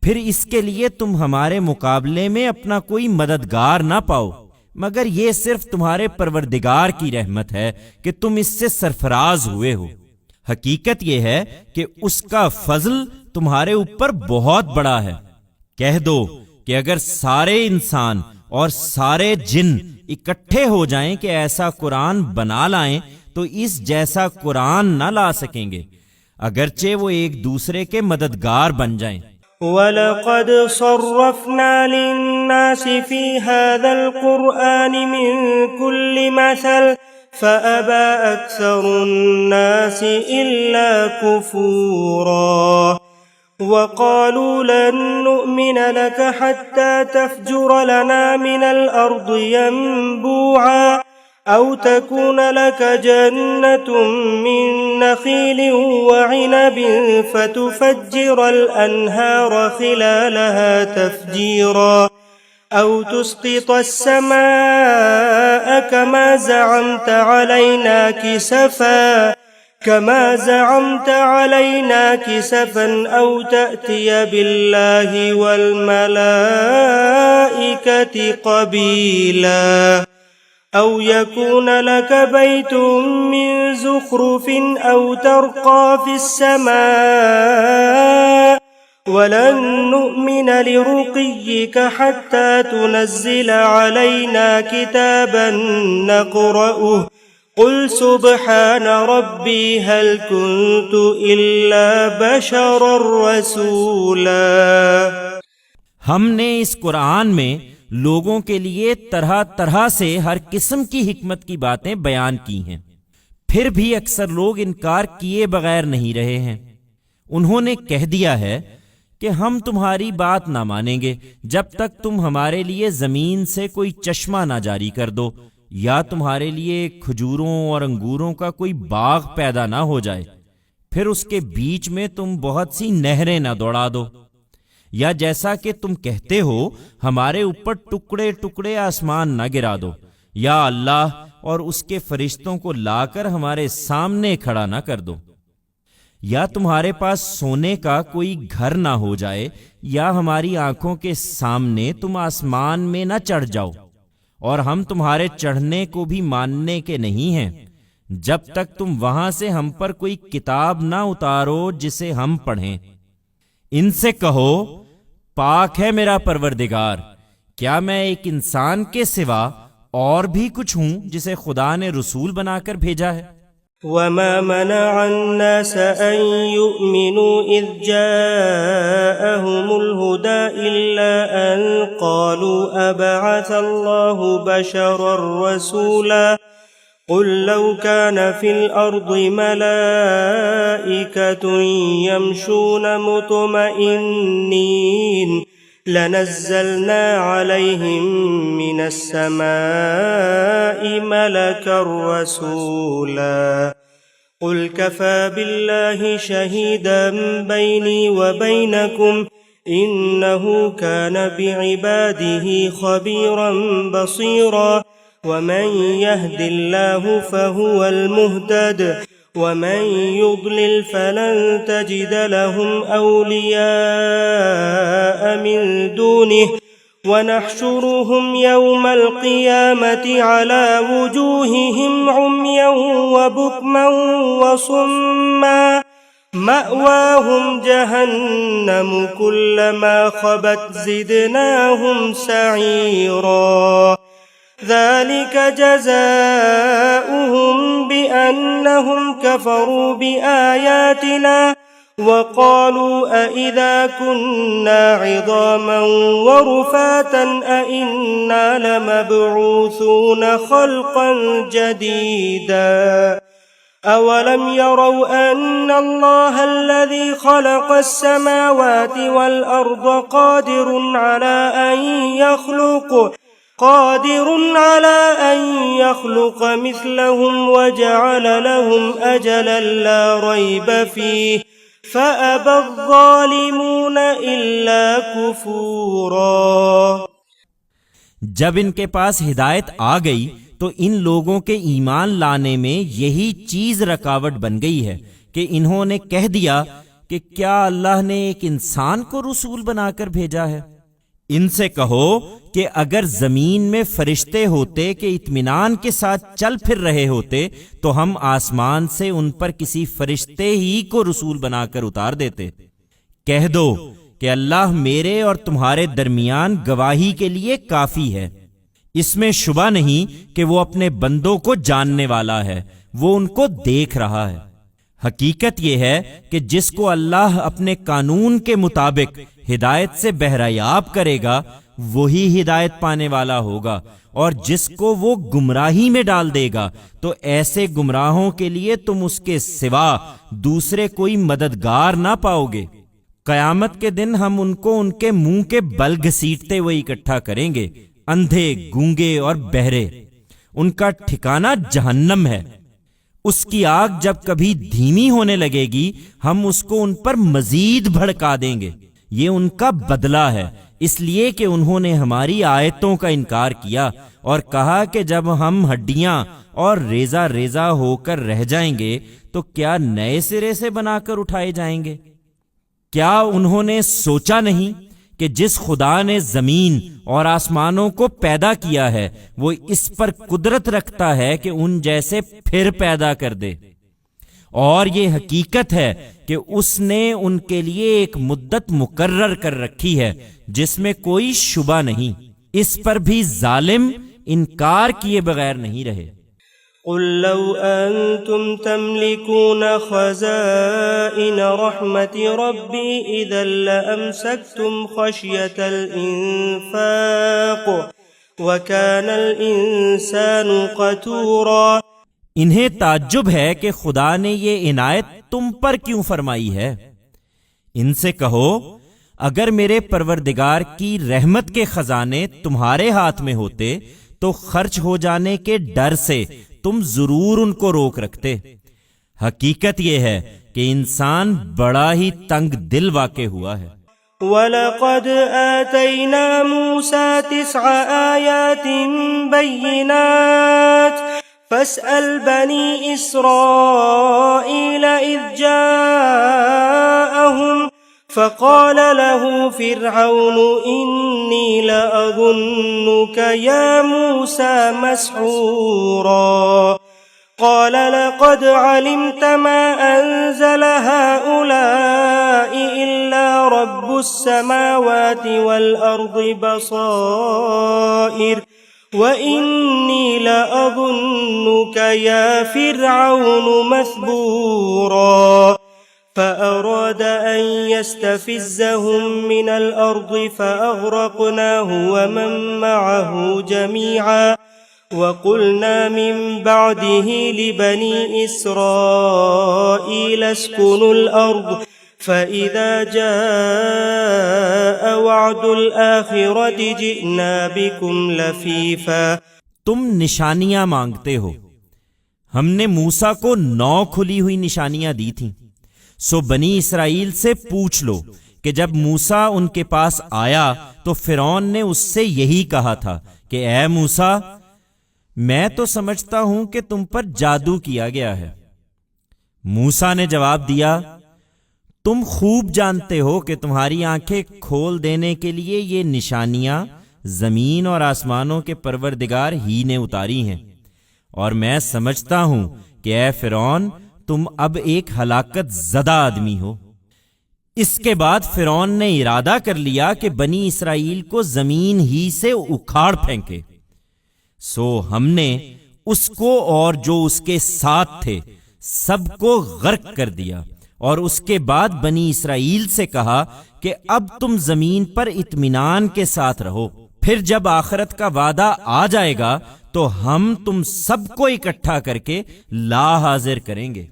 پھر اس کے لیے تم ہمارے مقابلے میں اپنا کوئی مددگار نہ پاؤ، مگر یہ صرف تمہارے پروردگار کی رحمت ہے کہ تم اس سے سرفراز ہوئے ہو. حقیقت یہ ہے کہ اس کا فضل تمہارے اوپر بہت بڑا ہے. کہہ دو کہ اگر سارے انسان اور سارے جن اکٹھے ہو جائیں کہ ایسا قرآن بنا لائیں تو اس جیسا قرآن نہ لا سکیں گے، اگرچہ وہ ایک دوسرے کے مددگار بن جائیں۔ وَلَقَدْ صَرَّفْنَا لِلنَّاسِ فِي هَذَا الْقُرْآنِ مِنْ كُلِّ مَثَلٍ فَأَبَى أَكْثَرُ النَّاسِ إِلَّا كُفُورًا وَقَالُوا لَن نُّؤْمِنَ لَكَ حَتَّى تَفْجُرَ لَنَا مِنَ الْأَرْضِ يَنبُوعًا أَوْ تَكُونَ لَكَ جَنَّةٌ مِّن نَّخِيلٍ وَعِنَبٍ فَتُفَجِّرَ الْأَنْهَارَ خِلَالَهَا تَفْجِيرًا أَوْ تُسْقِطَ السَّمَاءَ كما زعمت علينا كسفا أو تأتي بالله والملائكة قبيلا أو يكون لك بيت من زخرف أو ترقى في السماء ولن نؤمن لرقيك حتى تنزل علينا كتابا نقرأه قل سبحان ربي هل كنت إلا بشرا رسولا۔ ہم نے اس قرآن میں لوگوں کے لیے طرح طرح سے ہر قسم کی حکمت کی باتیں بیان کی ہیں، پھر بھی اکثر لوگ انکار کیے بغیر نہیں رہے ہیں۔ انہوں نے کہہ دیا ہے کہ ہم تمہاری بات نہ مانیں گے جب تک تم ہمارے لیے زمین سے کوئی چشمہ نہ جاری کر دو، یا تمہارے لیے کھجوروں اور انگوروں کا کوئی باغ پیدا نہ ہو جائے، پھر اس کے بیچ میں تم بہت سی نہریں نہ دوڑا دو، یا جیسا کہ تم کہتے ہو ہمارے اوپر ٹکڑے ٹکڑے آسمان نہ گرا دو، یا اللہ اور اس کے فرشتوں کو لا کر ہمارے سامنے کھڑا نہ کر دو، یا تمہارے پاس سونے کا کوئی گھر نہ ہو جائے، یا ہماری آنکھوں کے سامنے تم آسمان میں نہ چڑھ جاؤ، اور ہم تمہارے چڑھنے کو بھی ماننے کے نہیں ہیں جب تک تم وہاں سے ہم پر کوئی کتاب نہ اتارو جسے ہم پڑھیں۔ ان سے کہو پاک ہے میرا پروردگار، کیا میں ایک انسان کے سوا اور بھی کچھ ہوں جسے خدا نے رسول بنا کر بھیجا ہے؟ وما منع الناس أن يؤمنوا إذ جاءهم الهدى إلا أن قالوا أبعث الله بشرا رسولا قل لو كان في الأرض ملائكة يمشون مطمئنين لنزلنا عليهم من السماء ملكا رسولا قل كفى بالله شهيدا بيني وبينكم إنه كان بعباده خبيرا بصيرا ومن يهد الله فهو المهتد ومن يضلل فلن تجد لهم أولياء من دونه ونحشرهم يوم القيامة على وجوههم عميا وبكما وصما مأواهم جهنم كلما خبت زدناهم سعيرا ذلك جزاؤهم بأنهم كفروا بآياتنا وقالوا أئذا كنا عظاما ورفاتا أئنا لمبعوثون خلقا جديدا أولم يروا أن الله الذي خلق السماوات والأرض قادر على أن يخلق مثلهم وجعل لهم أجلا لا ريب فيه فأبى الظالمون إلا كفورا۔ جب ان کے پاس ہدایت آ گئی تو ان لوگوں کے ایمان لانے میں یہی چیز رکاوٹ بن گئی ہے کہ انہوں نے کہہ دیا کہ کیا اللہ نے ایک انسان کو رسول بنا کر بھیجا ہے؟ ان سے کہو کہ اگر زمین میں فرشتے ہوتے کہ اطمینان کے ساتھ چل پھر رہے ہوتے تو ہم آسمان سے ان پر کسی فرشتے ہی کو رسول بنا کر اتار دیتے۔ کہہ دو کہ اللہ میرے اور تمہارے درمیان گواہی کے لیے کافی ہے۔ اس میں شبہ نہیں کہ وہ اپنے بندوں کو جاننے والا ہے، وہ ان کو دیکھ رہا ہے۔ حقیقت یہ ہے کہ جس کو اللہ اپنے قانون کے مطابق ہدایت سے بہریاب کرے گا وہی ہدایت پانے والا ہوگا، اور جس کو وہ گمراہی میں ڈال دے گا تو ایسے گمراہوں کے لیے تم اس کے سوا دوسرے کوئی مددگار نہ پاؤ گے۔ قیامت کے دن ہم ان کو ان کے منہ کے بل گھسیٹتے ہوئے اکٹھا کریں گے، اندھے، گونگے اور بہرے۔ ان کا ٹھکانہ جہنم ہے۔ اس کی آگ جب کبھی دھیمی ہونے لگے گی ہم اس کو ان پر مزید بھڑکا دیں گے۔ یہ ان کا بدلہ ہے، اس لیے کہ انہوں نے ہماری آیتوں کا انکار کیا اور کہا کہ جب ہم ہڈیاں اور ریزہ ریزہ ہو کر رہ جائیں گے تو کیا نئے سرے سے بنا کر اٹھائے جائیں گے؟ کیا انہوں نے سوچا نہیں کہ جس خدا نے زمین اور آسمانوں کو پیدا کیا ہے وہ اس پر قدرت رکھتا ہے کہ ان جیسے پھر پیدا کر دے، اور یہ حقیقت ہے کہ اس نے ان کے لیے ایک مدت مقرر کر رکھی ہے جس میں کوئی شبہ نہیں۔ اس پر بھی ظالم انکار کیے بغیر نہیں رہے۔ قل لو أنتم تملكون خزائن رحمة ربي إذا لأمسكتم خشية الإنفاق وكان الإنسان قتورا۔ انہیں تعجب ہے کہ خدا نے یہ عنایت تم پر کیوں فرمائی ہے۔ ان سے کہو اگر میرے پروردگار کی رحمت کے خزانے تمہارے ہاتھ میں ہوتے تو خرچ ہو جانے کے ڈر سے تم ضرور ان کو روک رکھتے۔ حقیقت یہ ہے کہ انسان بڑا ہی تنگ دل واقع ہوا ہے۔ وَلَقَدْ آتَيْنَا مُوسَى 9 آيَاتٍ بَيِّنَاتٍ فَاسْأَلْ بَنِي إِسْرَائِيلَ إِذْ جَاءَهُمْ فقال له فرعون إني لأظنك يا موسى مسحورا قال لقد علمت ما أنزل هؤلاء إلا رب السماوات والأرض بصائر وإني لأظنك يا فرعون مثبورا فأراد أن يستفزهم من الأرض فأغرقناه ومن معه جميعا وقلنا من بعده لبني إسرائيل اسكنوا الأرض فإذا جاء وعد الآخرة جئنا بكم لفيفا۔ تم نشانیاں مانگتے ہو، ہم نے موسیٰ کو 9 کھلی ہوئی نشانیاں دی تھیں، سو بنی اسرائیل سے پوچھ لو کہ جب موسیٰ ان کے پاس آیا تو فرعون نے اس سے یہی کہا تھا کہ اے موسیٰ میں تو سمجھتا ہوں کہ تم پر جادو کیا گیا ہے۔ موسیٰ نے جواب دیا تم خوب جانتے ہو کہ تمہاری آنکھیں کھول دینے کے لیے یہ نشانیاں زمین اور آسمانوں کے پروردگار ہی نے اتاری ہیں، اور میں سمجھتا ہوں کہ اے فرعون تم اب ایک ہلاکت زدہ آدمی ہو۔ اس کے بعد فرعون نے ارادہ کر لیا کہ بنی اسرائیل کو زمین ہی سے اکھاڑ پھینکے، سو ہم نے اس کو اور جو اس کے ساتھ تھے سب کو غرق کر دیا، اور اس کے بعد بنی اسرائیل سے کہا کہ اب تم زمین پر اطمینان کے ساتھ رہو، پھر جب آخرت کا وعدہ آ جائے گا تو ہم تم سب کو اکٹھا کر کے لا حاضر کریں گے۔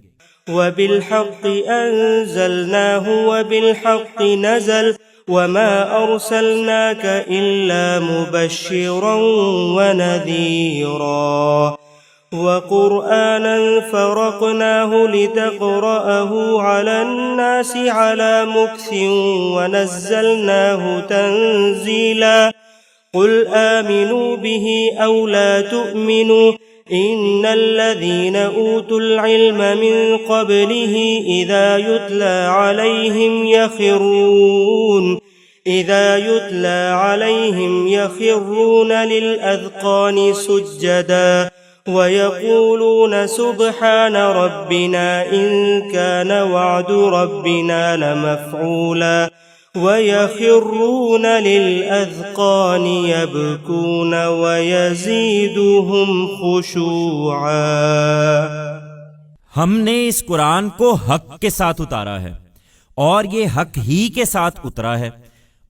وَبِالْحَقِّ أَنزَلْنَاهُ وَبِالْحَقِّ نَزَلَ وَمَا أَرْسَلْنَاكَ إِلَّا مُبَشِّرًا وَنَذِيرًا وَقُرْآنًا فَرَقْنَاهُ لِتَقْرَأَهُ عَلَى النَّاسِ عَلَى مُكْثٍ وَنَزَّلْنَاهُ تَنزِيلًا قُلْ آمِنُوا بِهِ أَوْ لَا تُؤْمِنُوا إِنَّ الَّذِينَ أُوتُوا الْعِلْمَ مِنْ قَبْلِهِ إِذَا يُتْلَى عَلَيْهِمْ يَخِرُّونَ لِلْأَذْقَانِ سُجَّدًا وَيَقُولُونَ سُبْحَانَ رَبِّنَا إِن كَانَ وَعْدُ رَبِّنَا لَمَفْعُولًا ويخرون للأذقان يبكون ويزيدهم خشوعا۔ ہم نے اس قرآن کو حق کے ساتھ اتارا ہے اور یہ حق ہی کے ساتھ اترا ہے،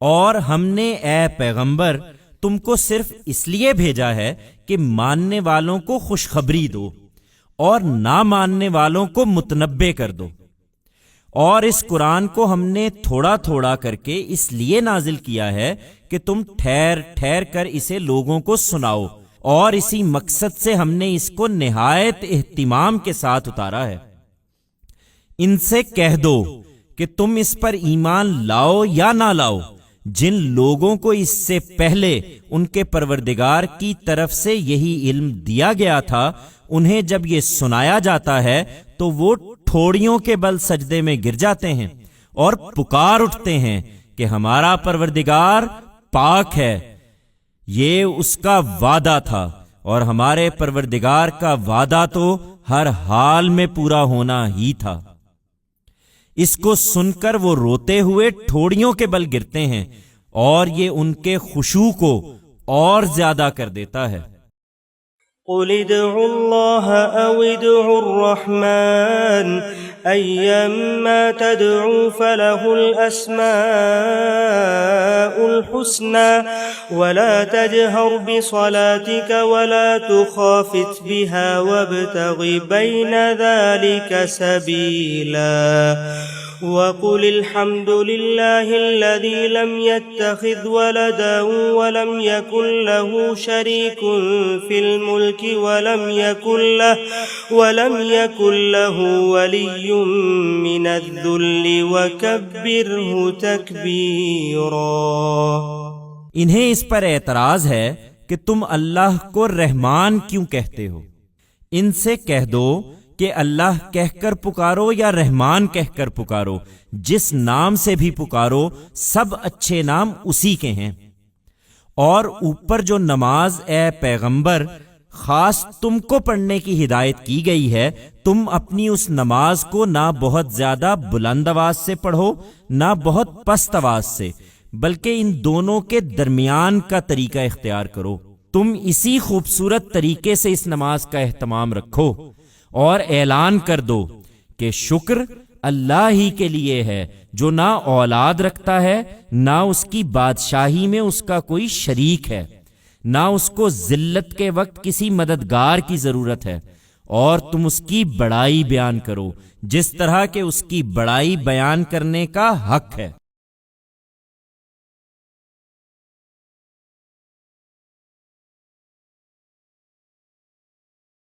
اور ہم نے اے پیغمبر تم کو صرف اس لیے بھیجا ہے کہ ماننے والوں کو خوشخبری دو اور نہ ماننے والوں کو متنبع کر دو۔ اور اس قرآن کو ہم نے تھوڑا تھوڑا کر کے اس لیے نازل کیا ہے کہ تم ٹھہر ٹھہر کر اسے لوگوں کو سناؤ، اور اسی مقصد سے ہم نے اس کو نہایت اہتمام کے ساتھ اتارا ہے۔ ان سے کہہ دو کہ تم اس پر ایمان لاؤ یا نہ لاؤ، جن لوگوں کو اس سے پہلے ان کے پروردگار کی طرف سے یہی علم دیا گیا تھا، انہیں جب یہ سنایا جاتا ہے تو وہ ٹھوڑیوں کے بل سجدے میں گر جاتے ہیں اور پکار اٹھتے ہیں کہ ہمارا پروردگار پاک ہے، یہ اس کا وعدہ تھا، اور ہمارے پروردگار کا وعدہ تو ہر حال میں پورا ہونا ہی تھا۔ اس کو سن کر وہ روتے ہوئے ٹھوڑیوں کے بل گرتے ہیں، اور یہ ان کے خشوع کو اور زیادہ کر دیتا ہے۔ قل ادعوا الله أو ادعوا الرحمن أيما تدعوا فله الأسماء الحسنى ولا تجهر بصلاتك ولا تخافت بها وابتغ بين ذلك سبيلا وقل الحمد لله الذي لم يتخذ ولدا ولم يكن له شريك في الملك ولم يكن له ولي من الذل وكبره تكبيرا۔ انہیں اس پر اعتراض ہے کہ تم اللہ کو رحمان کیوں کہتے ہو؟ ان سے کہہ دو کہ اللہ کہہ کر پکارو یا رحمان کہہ کر پکارو، جس نام سے بھی پکارو سب اچھے نام اسی کے ہیں۔ اور اوپر جو نماز اے پیغمبر خاص تم کو پڑھنے کی ہدایت کی گئی ہے، تم اپنی اس نماز کو نہ بہت زیادہ بلند آواز سے پڑھو نہ بہت پست آواز سے، بلکہ ان دونوں کے درمیان کا طریقہ اختیار کرو۔ تم اسی خوبصورت طریقے سے اس نماز کا اہتمام رکھو، اور اعلان کر دو کہ شکر اللہ ہی کے لیے ہے، جو نہ اولاد رکھتا ہے نہ اس کی بادشاہی میں اس کا کوئی شریک ہے، نہ اس کو ذلت کے وقت کسی مددگار کی ضرورت ہے، اور تم اس کی بڑائی بیان کرو جس طرح کہ اس کی بڑائی بیان کرنے کا حق ہے۔